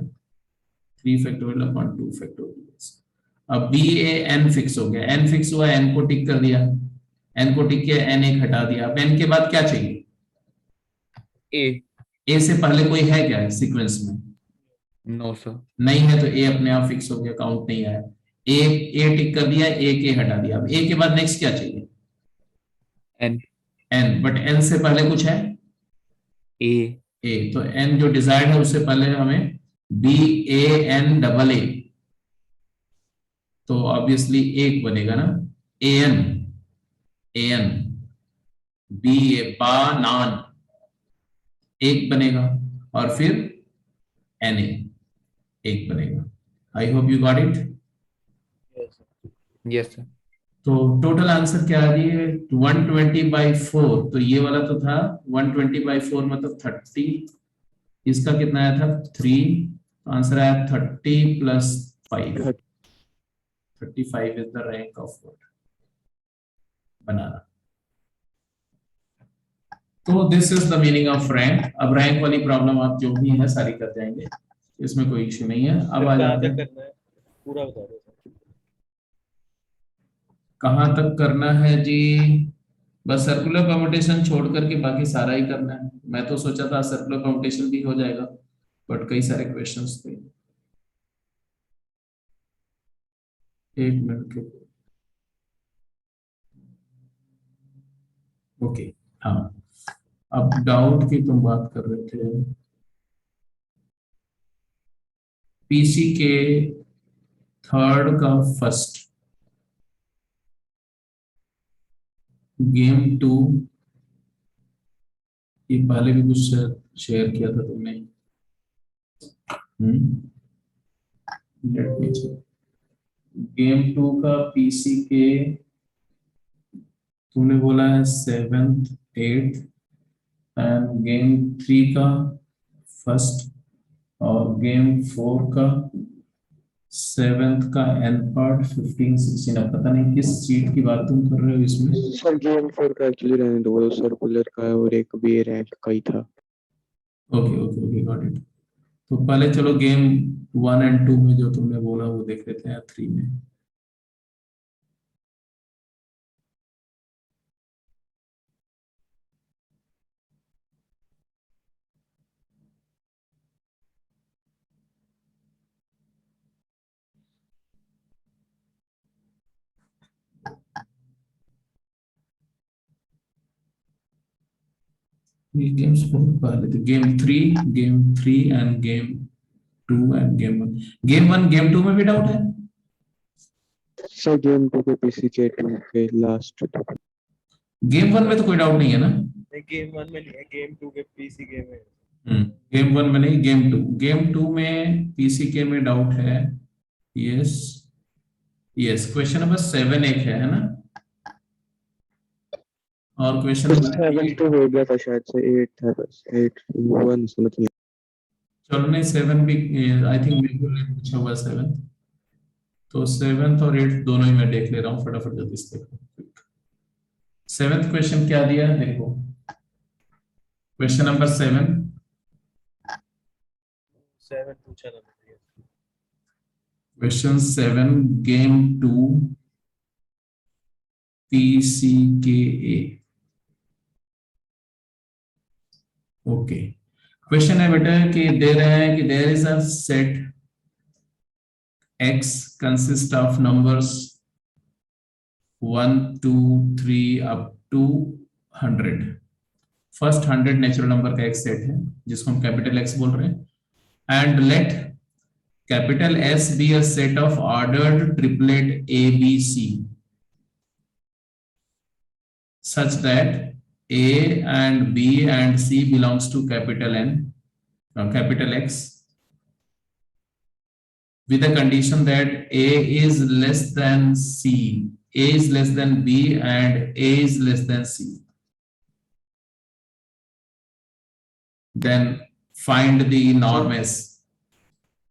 3 फैक्टोरियल अपॉन 2 फैक्टोरियल। अब बी ए एन फिक्स हो गया, एन फिक्स हुआ, एन को टिक कर दिया, एन को टिक किया, एन एक हटा दिया। अब एन के बाद क्या चाहिए? ए से पहले कोई है क्या सीक्वेंस में? No sir. नहीं है, तो ए अपने आप फिक्स हो गया, काउंट नहीं आया। ए टिक कर दिया, ए के हटा दिया। अब ए के बाद नेक्स्ट क्या चाहिए? एन, बट एन से पहले कुछ है? ए, तो एन जो डिजायर्ड है उससे पहले हमें B A N double A, तो ऑब्वियसली एक बनेगा ना, ए एन बी ए बा नान, एक बनेगा, और फिर एन ए, एक बनेगा। I hope you got it. Yes sir. तो टोटल आंसर क्या आ रही है? 120/4, तो ये वाला तो था 120/4 मतलब 30, इसका कितना आया था? 3, तो आंसर आया 30 + 5। 35 is the rank of what? Banana. तो this is the meaning of rank. अब रैंक वाली प्रॉब्लम आप जो भी है सारी कर जाएंगे, इसमें कोई इश्यू नहीं है। अब आ जाते हैं, पूरा बता दो। कहाँ तक करना है जी? बस सर्कुलर परम्यूटेशन छोड़ करके बाकी सारा ही करना है। मैं तो सोचा था सर्कुलर परम्यूटेशन भी हो जाएगा, बट कई सारे क्वेश्चंस थे। एक मिनट के, ओके, हाँ। अब डाउट की तुम बात कर रहे थे, पीसी के थर्ड का फर्स्ट गेम 2, ये पहले भी कुछ शेयर किया था तुमने। Late me check. गेम 2 का पीसी के तुमने बोला है 7th 8th, एंड गेम 3 का फर्स्ट, और गेम 4 का 7th का एन पार्ट 15 16। अब पता नहीं किस सीट की बात तुम कर रहे हो इसमें। सर गेम 4 का एक्चुअली रहने दो, वो सर्कुलर का है और एक भी रैंक का ही था। Okay okay okay, got it. तो पहले चलो गेम 1 और 2 में जो तुमने बोला वो देख लेते हैं, 3 में। ये गेम्स बहुत पहले थे, game 3 end game 2 end game 1। Game 1 game 2 में भी डाउट है? सर गेम 2 के पीसी के 2 के लास्ट, गेम 1 में तो कोई डाउट नहीं है ना? गेम 1 में नहीं है, गेम 2 के पीसी गेम है। गेम 1 में नहीं, गेम 2 में पीसी के में डाउट है। यस, यस, क्वेश्चन नंबर 7 एक है ना, और क्वेश्चन नंबर 7 तो हो गया था शायद से, 8 था बस, 8 1 समझ नहीं। चलो नहीं 7 भी आई थिंक मेरे को पूछा हुआ 7, तो 7 और 8 दोनों ही मैं देख ले रहा हूँ फटाफट जल्दी से देखो। 7th क्वेश्चन क्या दिया है देखो, क्वेश्चन नंबर 7 पूछा था मैंने। Question 7 game 2 PCKA। Okay, question है बेटा कि दे रहे हैं कि there is a set X consist of numbers 1 2 3 up to 100। First 100 natural number का एक सेट है जिसको हम कैपिटल X बोल रहे हैं, and let capital S be a set of ordered triplet ABC such that A and B and C belongs to capital N, capital X, with the condition that A is less than C, A is less than B and A is less than C. Then find the norm S,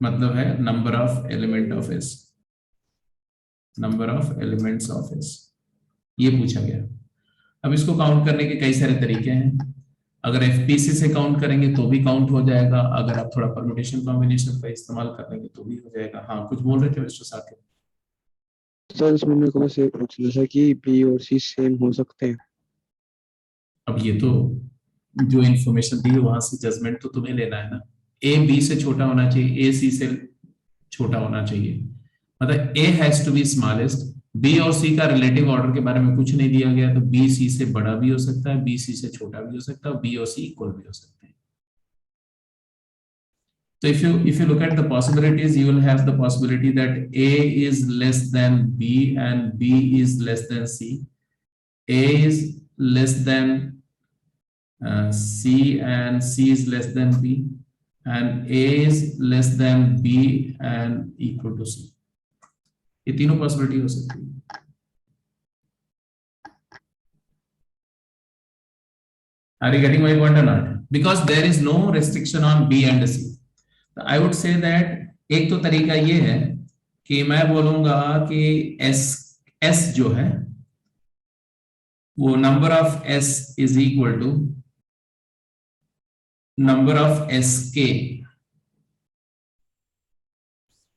मतलब है number of element of S, number of elements of S, ये पूछा गया। अब इसको count करने के कई सारे तरीके हैं, अगर FPC से काउंट करेंगे तो भी काउंट हो जाएगा, अगर आप थोड़ा परम्यूटेशन कॉम्बिनेशन का इस्तेमाल कर लेंगे तो भी हो जाएगा। हाँ, कुछ बोल रहे थे मिस्टर साकिब? सर इसमें मेरे को बस ये पूछना था कि B और C सेम हो सकते हैं? अब ये तो जो इंफॉर्मेशन दी है वहां से जजमेंट तो तुम्हें लेना है ना। A B से छोटा होना चाहिए, A C से छोटा होना चाहिए, मतलब A has to be smallest. B और C का रिलेटिव ऑर्डर के बारे में कुछ नहीं दिया गया, तो B C से बड़ा भी हो सकता है, B C से छोटा भी हो सकता है, B और C इक्वल भी हो सकते हैं। So if you look at the possibilities, you will have the possibility that A is less than B and B is less than C. A is less than C and C is less than B, and A is less than B and equal to C. ये तीनों possibility हो सकती है। Are you getting my point or not? Because there is no restriction on B and C. So I would say that एक तो तरीका ये है कि मैं बोलूंगा कि S जो है वो number of S is equal to number of SK,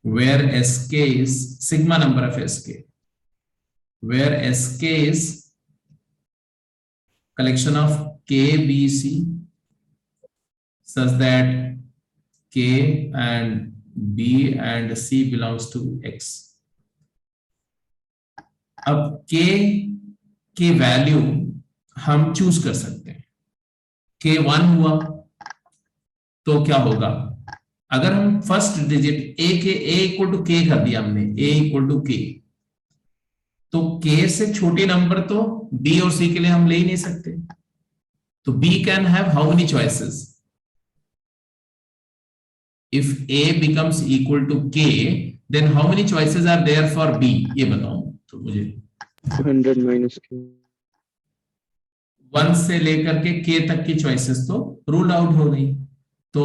where SK is sigma number of SK, where SK is collection of KBC such that K and B and C belongs to X. अब K की value हम choose कर सकते हैं। K 1 हुआ तो क्या होगा, अगर हम फर्स्ट डिजिट A के A इक्वल टू K कर दिया हमने, A इक्वल टू K, तो K से छोटे नंबर तो B और C के लिए हम ले ही नहीं सकते, तो B can have how many choices? If A becomes equal to K, then how many choices are there for B? ये बताओ तो मुझे। 100 minus K, 1 से लेकर के K तक की चॉइसेस तो रूल आउट हो गई, तो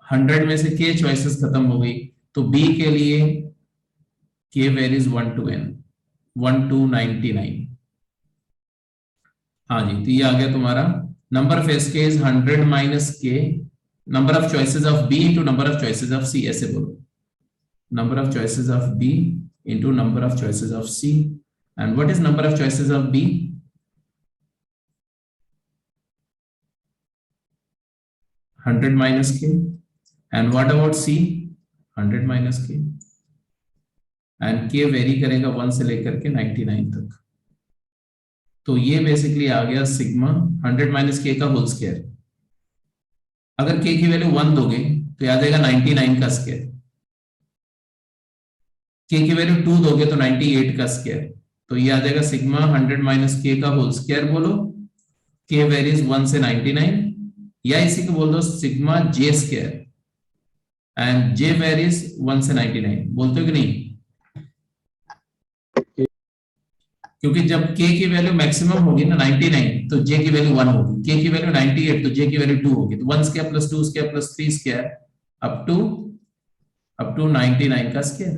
100 में से K चॉइसेस खत्म हो गई, तो B के लिए K varies 1 to N, 1 to 99। हाँ जी, तो ये आ गया तुम्हारा number of SK is 100 minus K, number of choices of B into number of choices of C, ऐसे बोलो, number of choices of B into number of choices of C, and what is number of choices of B? 100 minus K, and what about C? 100 minus K, and K very करेगा 1 से लेकर के 99 तक, तो ये basically आ गया sigma 100 minus K का whole square. अगर K की वैल्यू 1 दोगे तो आ जाएगा 99 का स्क्वायर, K की वैल्यू 2 दोगे तो 98 का स्क्वायर, तो ये आ जाएगा सिग्मा 100 माइनस K का होल स्क्वायर, बोलो K वेरीज 1 से 99, या इसी को बोल दो sigma J square, and J varies 1 से 99, बोलते हो कि नहीं? क्योंकि जब k की वैल्यू मैक्सिमम होगी ना 99 तो j की वैल्यू 1 होगी, k की वैल्यू 98 तो j की वैल्यू 2 होगी, तो 1 square plus 2 square plus 3 square up to 99 का स्क्वायर।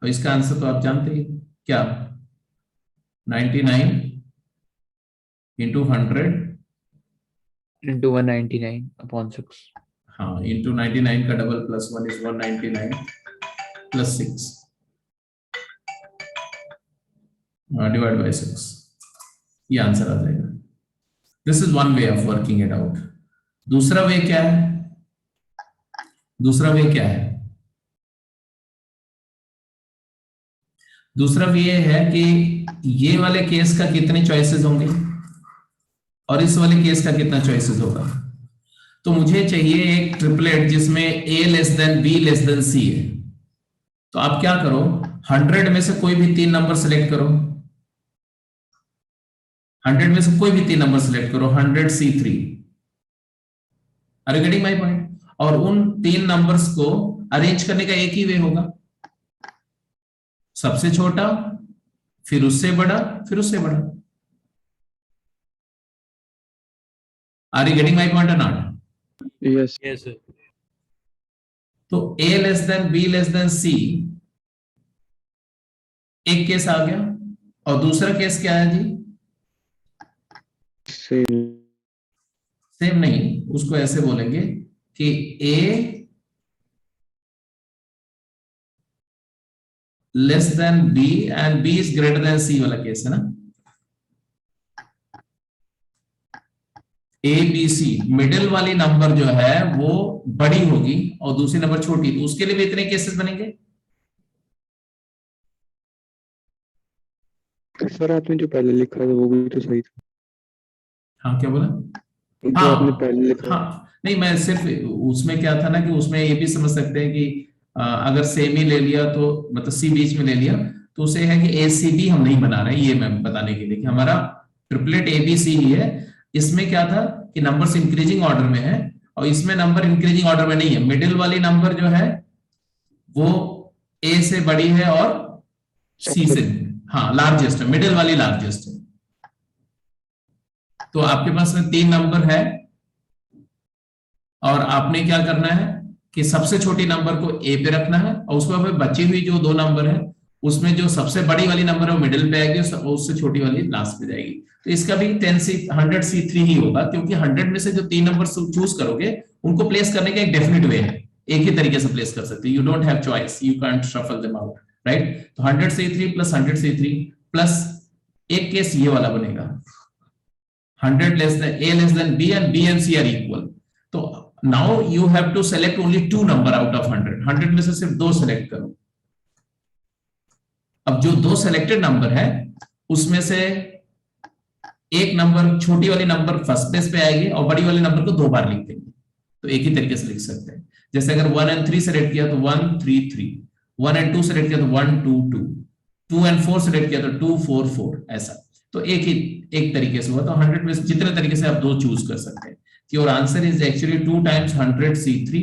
तो इसका आंसर तो आप जानते ही क्या, 99 इंटू 100 into 199/6. हाँ इंटू 99 का double plus 1 is 199 plus 6 divide by 6, ये आंसर आ जाएगा। This is one way of working it out. दूसरा वे क्या है, दूसरा वे क्या है, दूसरा वे ये है कि ये वाले केस का कितने चॉइसेस होंगे और इस वाले केस का कितना चॉइसेस होगा। तो मुझे चाहिए एक ट्रिपलेट जिसमें a less than b less than c है। तो आप क्या करो, 100 में से कोई भी 3 नंबर सेलेक्ट करो, 100 में से कोई भी 3 नंबर सेलेक्ट करो, 100 C3, are you getting my point. और उन 3 नंबर्स को अरेंज करने का एक ही वे होगा, सबसे छोटा फिर उससे बड़ा फिर उससे बड़ा। Are you getting my point और नॉट? Yes yes sir. तो a less than b less than c एक केस आ गया, और दूसरा केस क्या है जी, सेम नहीं, उसको ऐसे बोलेंगे कि a less than b and b is greater than c वाला केस है ना। a b c मिडिल वाली नंबर जो है वो बड़ी होगी और दूसरी नंबर छोटी, तो उसके लिए भी इतने केसेस बनेंगे। सर आपने जो पहले लिखा था वो भी तो सही था। हाँ क्या बोला? जो आपने पहले लिखा हाँ नहीं, मैं सिर्फ उसमें क्या था ना कि उसमें ये भी समझ सकते हैं कि अगर सेम ही ले लिया तो मतलब सी बीच में ले लिया तो उसे है कि ए सी बी हम नहीं बना रहे, ये मैं बताने के लिए कि हमारा ट्रिपलेट ए बी सी ही है। इसमें क्या था कि नंबर्स इंक्रीजिंग ऑर्डर में है और इसमें नंबर इंक्रीजिंग ऑर्डर में नहीं है। मिडिल वाली नंबर जो है वो ए से बड़ी है और सी से, हाँ लार्जेस्ट है, मिडिल वाली लार्जेस्ट है। तो आपके पास में 3 नंबर है और आपने क्या करना है कि सबसे छोटी नंबर को ए पे रखना है और उसके बाद बची हुई जो 2 नंबर है उसमें जो सबसे बड़ी वाली नंबर है वो मिडिल पे आएगी, उससे छोटी वाली लास्ट पे जाएगी। तो इसका भी 100 C3 ही होगा, क्योंकि 100 में से जो 3 नंबर चूज करोगे उनको प्लेस करने का एक डेफिनेट वे है, एक ही तरीके से प्लेस कर सकते हो, you don't have choice, you can't shuffle them out, right. तो 100 C3 प्लस 100 C3 प्लस एक केस ये वाला बनेगा 100 less than a less than b and b and c are equal। तो now you have to select only 2 number out of 100 में से सिर्फ 2 select करो। अब जो 2 सेलेक्टेड नंबर है उसमें से एक नंबर, छोटी वाली नंबर फर्स्ट प्लेस पे आएगी और बड़ी वाली नंबर को 2 बार लिख देंगे, तो एक ही तरीके से लिख सकते हैं। जैसे अगर 1 and 3 सेलेक्ट किया तो 1 3 3, 1 and 2 सेलेक्ट किया तो 1 2 2, 2 and 4 सेलेक्ट किया तो 2 4 4, ऐसा। तो एक तरीके से हुआ। तो 100 में जितने तरीके से आप 2 चूज कर सकते हैं। Your answer is actually 2 times 100 C3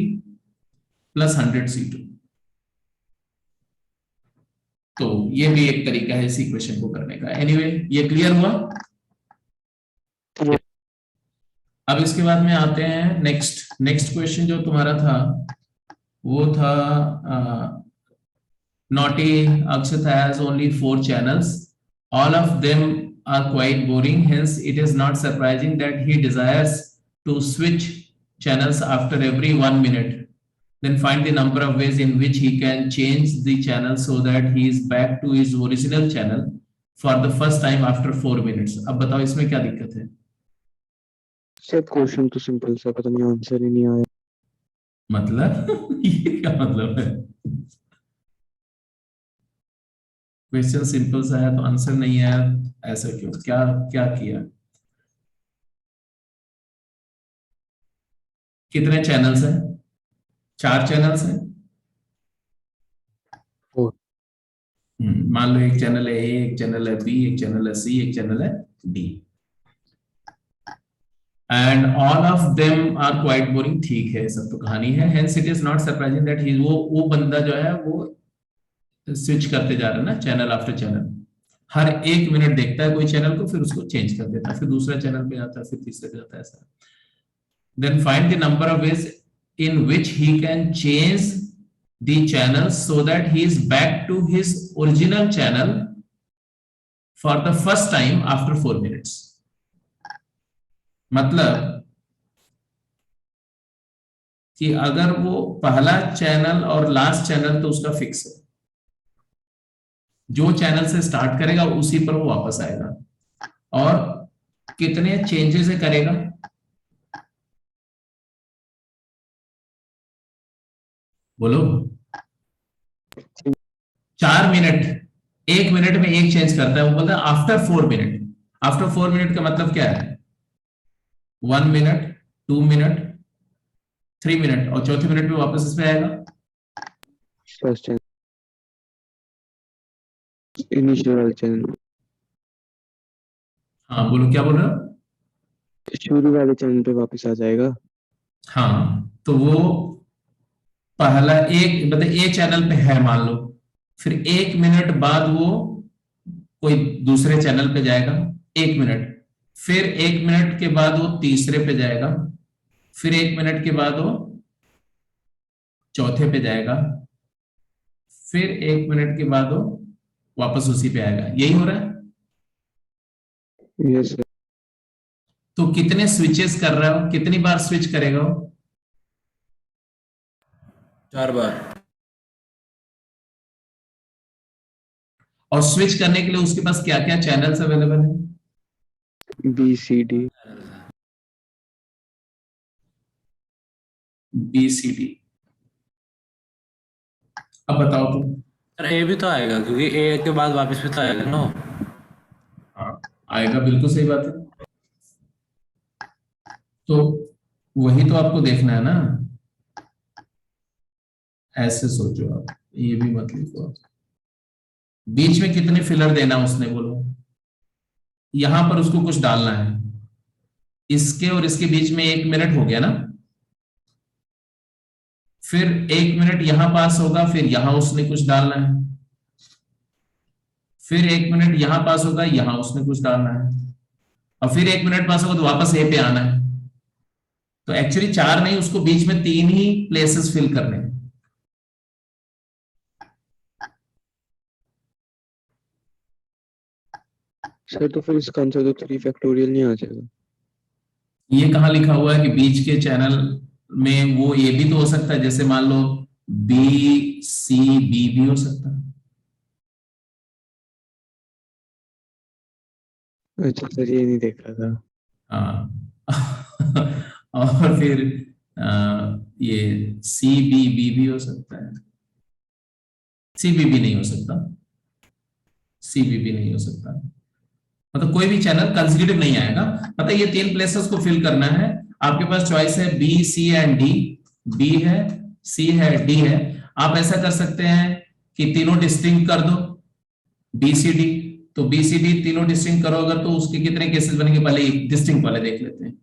plus 100 C2। तो ये भी एक तरीका है इस इक्वेशन को करने का। एनीवे ये क्लियर हुआ। अब इसके बाद में आते हैं नेक्स्ट क्वेश्चन जो तुम्हारा था वो था Naughty Akshata has only 4 channels. All of them are quite boring. Hence, it is not surprising that he desires to switch channels after every 1 minute. Then find the number of ways in which he can change the channel so that he is back to his original channel for the first time after 4 minutes. अब बताओ इसमें क्या दिक्कत है? Sir question तो simple सा, पता नहीं आंसर ही नहीं आया। मतलब ये क्या मतलब है? क्वेश्चन सिंपल सा है तो आंसर नहीं है, ऐसा क्यों? क्या क्या किया? कितने चैनल्स हैं? 4 चैनल्स हैं। मान लो एक चैनल है ए, एक चैनल है बी, एक चैनल है सी, एक चैनल है D, and all of them are quite boring. ठीक है, सब तो कहानी है। Hence it is not surprising that he वो बंदा जो है वो स्विच करते जा रहे हैं ना चैनल आफ्टर चैनल। हर 1 मिनट देखता है कोई चैनल को, फिर उसको चेंज कर देता है, फिर दूसरा चैनल पे जाता है, फिर तीसरे पे जाता है, ऐसा। Then find the number of ways in which he can change the channel so that he is back to his original channel for the first time after 4 minutes. मतलब कि अगर वो पहला चैनल और लास्ट चैनल तो उसका fix है, जो चैनल से स्टार्ट करेगा उसी पर वो वापस आएगा, और कितने चेंजेस करेगा, बोलो। 4 मिनट, 1 मिनट में एक चेंज करता है, वो बोलता है आफ्टर 4 मिनट। आफ्टर 4 मिनट का मतलब क्या है? 1 मिनट, 2 मिनट, 3 मिनट, और चौथे मिनट में वापस इसमें आएगा। फर्स्ट चैनल, इनिशियल वाला चैनल, हाँ बोलो, क्या बोल रहे हो? शुरू वाले चैनल पे वापस आ जाएगा। हाँ, तो वो पहला एक मतलब ए चैनल पे है मान लो, फिर 1 मिनट बाद वो कोई दूसरे चैनल पे जाएगा, 1 मिनट, फिर 1 मिनट के बाद वो तीसरे पे जाएगा, फिर 1 मिनट के बाद वो चौथे पे जाएगा, फिर 1 मिनट के बाद वो वापस उसी पे आएगा। यही हो रहा है। Yes sir. तो कितने स्विचेस कर रहा हो, कितनी बार स्विच करेगा वो? 4 बार। और स्विच करने के लिए उसके पास क्या क्या चैनल्स अवेलेबल है? BCD, BCD। अब बताओ तुम। सर ए भी तो आएगा, क्योंकि ए के बाद वापस भी तो आएगा ना। हाँ आएगा, बिल्कुल सही बात है। तो वही तो आपको देखना है ना, ऐसे सोचो आप, ये भी मत लिखो। बीच में कितने फिलर देना उसने, बोलो। यहां पर उसको कुछ डालना है, इसके और इसके बीच में 1 मिनट हो गया ना, फिर 1 मिनट यहां पास होगा, फिर यहां उसने कुछ डालना है, फिर 1 मिनट यहां पास होगा, यहां उसने कुछ डालना है, और फिर 1 मिनट पास होगा तो वापस ए पे आना है। तो एक्चुअली 4 नहीं, उसको बीच में 3 ही प्लेसेस फिल करने हैं। सर तो फिर इसका आंसर तो 3 फैक्टोरियल नहीं आ जाएगा। ये कहाँ लिखा हुआ है कि बीच के चैनल में वो ये भी तो हो सकता है, जैसे मान लो BCB भी हो सकता है। अच्छा सर, ये नहीं देख रहा था। हाँ और फिर ये CBB भी हो सकता है, CBB नहीं हो सकता, CBB नहीं हो सकता, मतलब कोई भी चैनल कंसेक्यूटिव नहीं आएगा। मतलब ये 3 प्लेसेस को फिल करना है, आपके पास चॉइस है B, C and D। B है, C है, D है। आप ऐसा कर सकते हैं कि तीनों डिस्टिंक्ट कर दो, BCD। तो BCD तीनों डिस्टिंक्ट करोगे तो उसके कितने केसेस बनेंगे, पहले डिस्टिंक्ट वाले देख लेते हैं।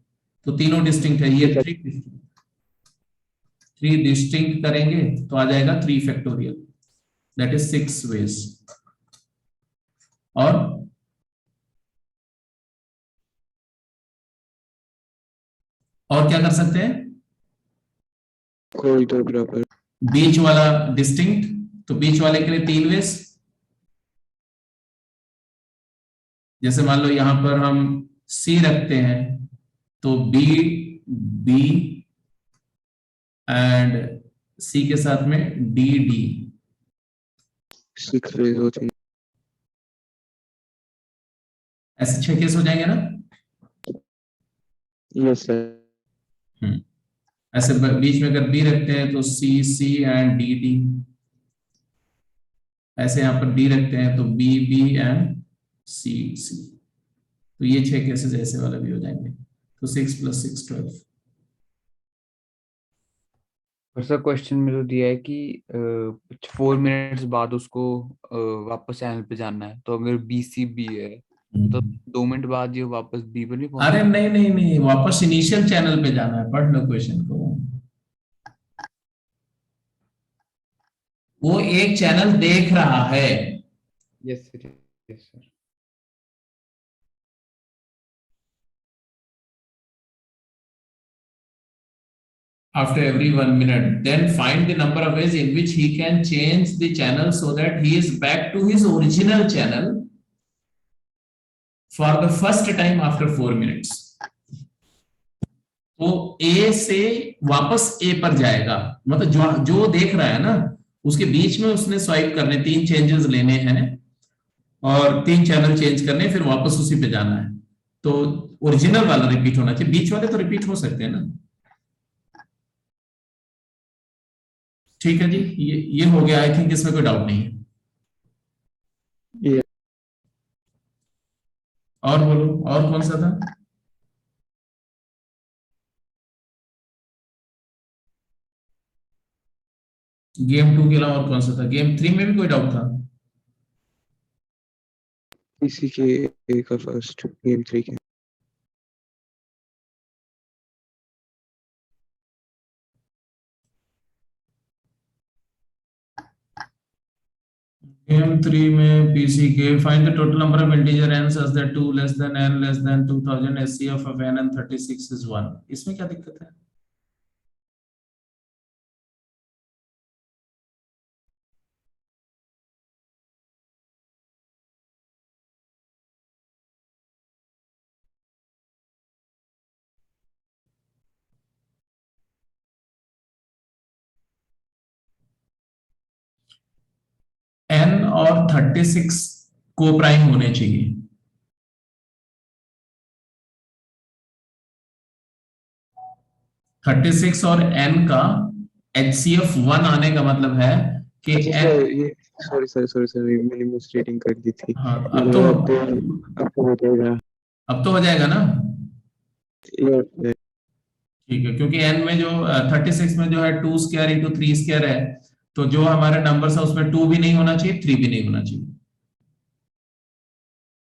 तो तीनों डिस्टिंक्ट है, ये 3 डिस्टिंक्ट करेंगे तो आ जाएगा 3 फैक्टोरियल, दैट इज 6 वेज। और क्या कर सकते हैं? कोई तो बराबर। बीच वाला डिस्टिंक्ट, तो बीच वाले के लिए 3 वेज। जैसे मान लो यहां पर हम C रखते हैं, तो B एंड C के साथ में D 6 वेज हो जाएंगे। ऐसे 6 केस हो जाएंगे ना। Yes sir. ऐसे बीच में अगर B रखते हैं तो C एंड D। ऐसे यहां पर D रखते हैं तो B एंड C। तो ये 6 केसेस ऐसे वाले भी हो जाएंगे। तो 6 + 6 12। और सर क्वेश्चन में तो दिया है कि 4 मिनट्स बाद उसको वापस चैनल पे जाना है, तो अगर BCB है तो 2 मिनट बाद ये वापस B पर नहीं पहुंच। अरे नहीं, वापस इनिशियल चैनल पे जाना है। पढ़ लो क्वेश्चन को। वो एक चैनल देख रहा है, yes sir, yes sir. after every 1 minute, then find the number of ways in which he can change the channel so that he is back to his original channel for the first time after 4 minutes. तो A से वापस A पर जाएगा, मतलब जो देख रहा है ना उसके बीच में उसने स्वाइप करने 3 चेंजेस लेने हैं और 3 चैनल चेंज करने, फिर वापस उसी पे जाना है। तो ओरिजिनल वाला रिपीट होना चाहिए, बीच वाले तो रिपीट हो सकते हैं ना। ठीक है जी, ये हो गया। आई थिंक इसमें कोई डाउट नहीं है। ये और बोलो, और कौन सा था? गेम 2 के अलावा और कौन सा था? गेम 3 में भी कोई डाउट था? इसी के का फर्स्ट, गेम 3 के। गेम 3 में पीसी के find the total number of integer n such that 2 less than n less than 2000 SCF of n and 36 is 1। इसमें क्या दिक्कत है? n और 36 को प्राइम होने चाहिए। थर्टी सिक्स और n का HCF 1 आने का मतलब है कि अच्छा n, ये सॉरी मैंने मिस रीडिंग कर दी थी। हाँ, अब तो हो जाएगा, अब तो हो जाएगा ना। ये ठीक है, क्योंकि n में जो 36 में जो है 2 स्क्वायर इंटू 3 स्क्वायर है, तो जो हमारे नंबर्स है उसमें 2 भी नहीं होना चाहिए, 3 भी नहीं होना चाहिए।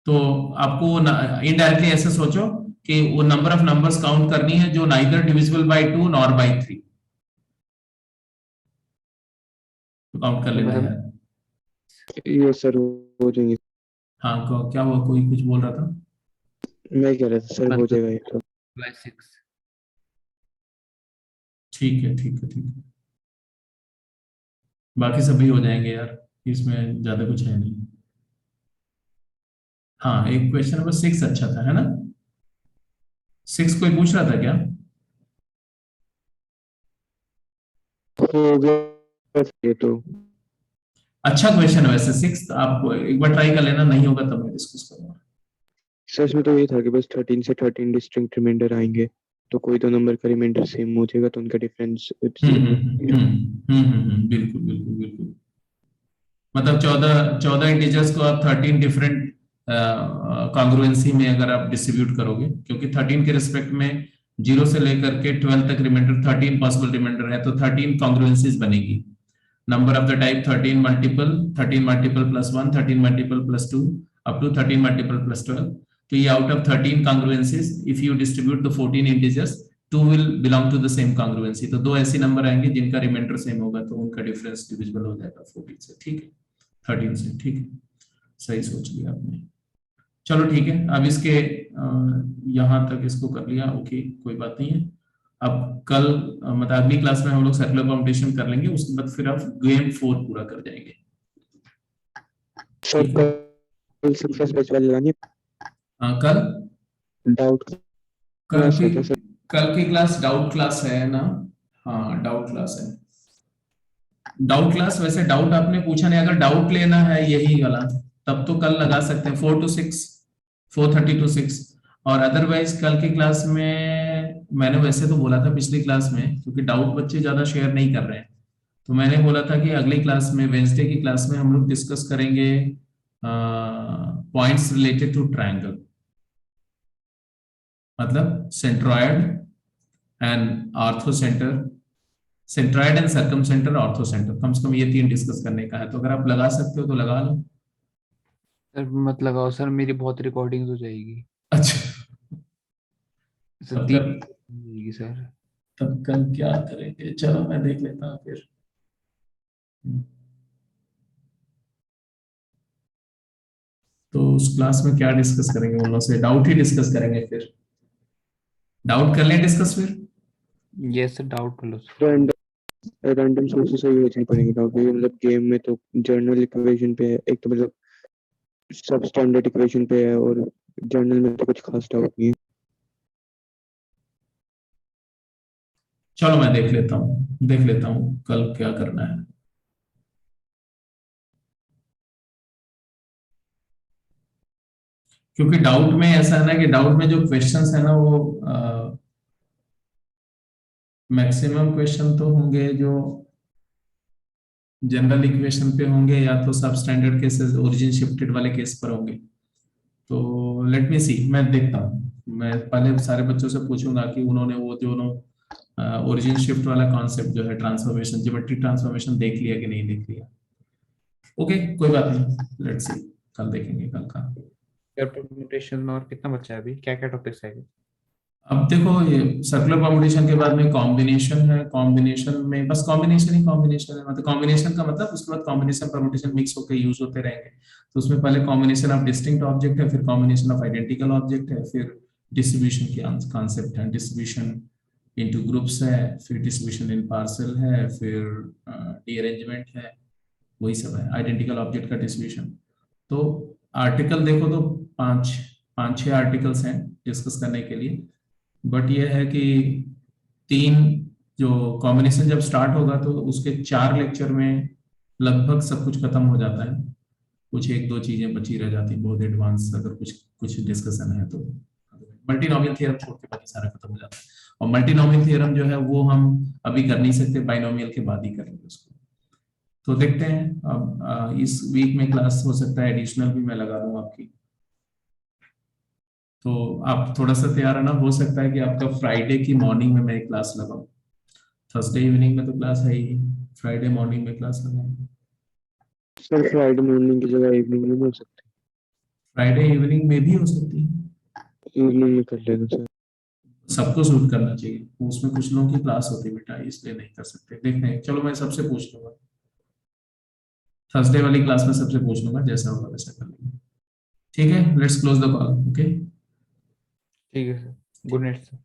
तो आपको इनडायरेक्टली ऐसे सोचो कि वो नंबर ऑफ नंबर्स काउंट करनी है जो neither divisible by 2 nor bye 3, तो काउंट कर लेना है। ये सर हो जाएंगे। हाँ, क्या हुआ? कोई कुछ बोल रहा था? मैं कह रहा था सर हो जाएगा ये तो। by 6। ठीक है, ठीक है, ठीक है, बाकी सब भी हो जाएंगे यार, इसमें ज्यादा कुछ है नहीं। हाँ, एक क्वेश्चन नंबर 6 अच्छा था, है ना? 6 कोई पूछ रहा था क्या? हो गया ये तो। अच्छा क्वेश्चन है वैसे 6, आप एक बार ट्राई कर लेना, नहीं होगा तब मैं डिस्कस करूंगा। सच में तो ये था कि बस 13 से 13 डिस्टिंक्ट रिमाइंडर आएंगे, तो कोई दो नंबर का रिमाइंडर सेम हो जाएगा तो उनका डिफरेंस बिल्कुल बिल्कुल बिल्कुल। मतलब 14 इंटीजर्स को आप 13 डिफरेंट कॉन्ग्रुएंसी में अगर आप डिस्ट्रीब्यूट करोगे, क्योंकि 13 के रिस्पेक्ट में 0 से लेकर के 12 तक रिमाइंडर 13 पॉसिबल रिमाइंडर है, तो 13 कॉन्ग्रुएंसीज बनेगी। Number of the type 13 multiple plus 1, 13 multiple plus 2 up to 13 multiple plus 12। तो ये out of 13 congruencies, if you distribute the 14 integers, 2 will belong to the same congruency। तो 2 ऐसी नंबर आएंगे जिनका reminder same होगा, तो उनका डिफरेंस डिविजिबल हो जाएगा 14 से। ठीक है, 13 से। ठीक है, सही सोच लिया आपने। चलो ठीक है, अब इसके यहाँ तक इसको कर लिया, ओके, कोई बात नहीं है। अब कल मतलब अगली क्लास में हम लोग सर्कुलर कॉम्पिटिशन कर लेंगे, उसके बाद फिर आप गेम 4 पूरा कर जाएंगे। सर कल सक्सेस बैच वाले लगानी कल डाउट कल की क्लास डाउट क्लास है ना? हाँ, डाउट क्लास है। डाउट क्लास, वैसे डाउट आपने पूछा नहीं, अगर डाउट लेना है यही वाला तब तो कल लगा सकते हैं 4 to 6, 4:30 to 6। और अदरवाइज कल की क्लास में मैंने वैसे तो बोला था पिछली क्लास में, क्योंकि डाउट बच्चे ज्यादा शेयर नहीं कर रहे हैं, तो मैंने बोला था कि अगली क्लास में, वेंसडे की क्लास में हम लोग डिस्कस करेंगे पॉइंट्स रिलेटेड टू ट्रायंगल, मतलब सेंट्रॉयड एंड ऑर्थोसेंटर, सेंट्रॉयड एंड सर्कमसेंटर, ऑर्थोसेंटर, कम से कम ये 3 डिस्कस करने का है। तो अगर आप लगा सकते हो तो लगा लो। सर मत लगाओ सर, मेरी बहुत रिकॉर्डिंग्स हो जाएगी। अच्छा, सर 3 जाएगी सर। तब कल क्या करेंगे? चलो मैं देख लेता हूँ फिर। तो उस क्लास में क्या डिस्कस करेंगे? उन लोगों से डाउट ही डिस्कस करेंगे, फिर डाउट कर लें डिस्कस, फिर ये सर डाउट कर लो सर। रैंडम सोर्सेस से ही भेजनी पड़ेंगे डाउट, मतलब गेम में तो जर्नल इक्वेशन पे है एक, तो मतलब सब स्टैंडर्ड इक्वेशन पे है, और जर्नल में तो कुछ खास डाउट नहीं है। चलो मैं देख लेता हूँ कल क्या करना है। क्योंकि डाउट में ऐसा है ना कि डाउट में जो क्वेश्चंस है ना वो मैक्सिमम क्वेश्चन तो होंगे जो जनरल इक्वेशन पे होंगे, या तो सब स्टैंडर्ड केसेस ओरिजिन शिफ्टेड वाले केस पर होंगे। तो लेट मी सी, मैं देखता हूँ। मैं पहले सारे बच्चों से पूछूंगा कि उन्होंने वो जो ओरिजिन शिफ्ट वाला कॉन्सेप्ट जो है ट्रांसफॉर्मेशन, ज्योमेट्री ट्रांसफॉर्मेशन देख लिया कि नहीं देख लिया। ओके कोई बात नहीं, लेट्स सी, कल देखेंगे कल का। परम्यूटेशन में और कितना बचा है अभी, क्या क्या टॉपिक्स है? अब देखो ये सर्कुलर कॉम्बिनेशन के बाद में कॉम्बिनेशन है, कॉम्बिनेशन में बस कॉम्बिनेशन ही कॉम्बिनेशन है, मतलब कॉम्बिनेशन का मतलब उसके बाद कॉम्बिनेशन परम्यूटेशन मिक्स होकर यूज होते रहेंगे। तो उसमें पहले कॉम्बिनेशन ऑफ डिस्टिंक्ट ऑब्जेक्ट है, फिर कॉम्बिनेशन ऑफ आइडेंटिकल ऑब्जेक्ट है, फिर डिस्ट्रीब्यूशन की कॉन्सेप्ट है, डिस्ट्रीब्यूशन इनटू ग्रुप्स है, फिर डिस्ट्रीब्यूशन इन पार्सल है, फिर रीअरेंजमेंट है, वही सब है आइडेंटिकल ऑब्जेक्ट का डिस्ट्रीब्यूशन। तो आर्टिकल देखो तो पांच छह आर्टिकल्स हैं डिस्कस करने के लिए, बट ये है कि 3 जो कॉम्बिनेशन जब स्टार्ट होगा तो उसके 4 लेक्चर में लगभग सब कुछ खत्म हो जाता है। कुछ 1-2 चीजें बची रह जाती हैं बहुत एडवांस, अगर कुछ डिस्कशन है तो। मल्टीनोमियल थ्योरम छोड़ के बाकी सारा खत्म हो जाता है, और मल्टीनोमियल थ्योरम जो है वो हम अभी कर नहीं सकते, बाइनोमियल के बाद ही करेंगे उसको। तो देखते हैं अब इस वीक में क्लास हो सकता है एडिशनल भी मैं लगा दूं आपकी, तो आप थोड़ा सा तैयार रहना। हो सकता है कि आपका फ्राइडे की मॉर्निंग में मैं एक क्लास लगाऊं, थर्सडे इवनिंग में तो क्लास है ही, फ्राइडे मॉर्निंग में क्लास लगाऊं। सर फ्राइडे मॉर्निंग की जगह इवनिंग में हो सकती फ्राइडे इवनिंग में भी हो सकती है, है, इवनिंग में कर लेना सर। सबको सूट करना चाहिए, उसमें कुछ लोगों की क्लास होती है बेटा, इसलिए नहीं कर सकते। देखते हैं, चलो मैं सबसे पूछ लूंगा, थर्सडे वाली क्लास में सबसे पूछ लूंगा, जैसा होगा वैसा कर लेंगे। ठीक है, let's close the call. Okay ठीक है सर, गुड नाइट सर।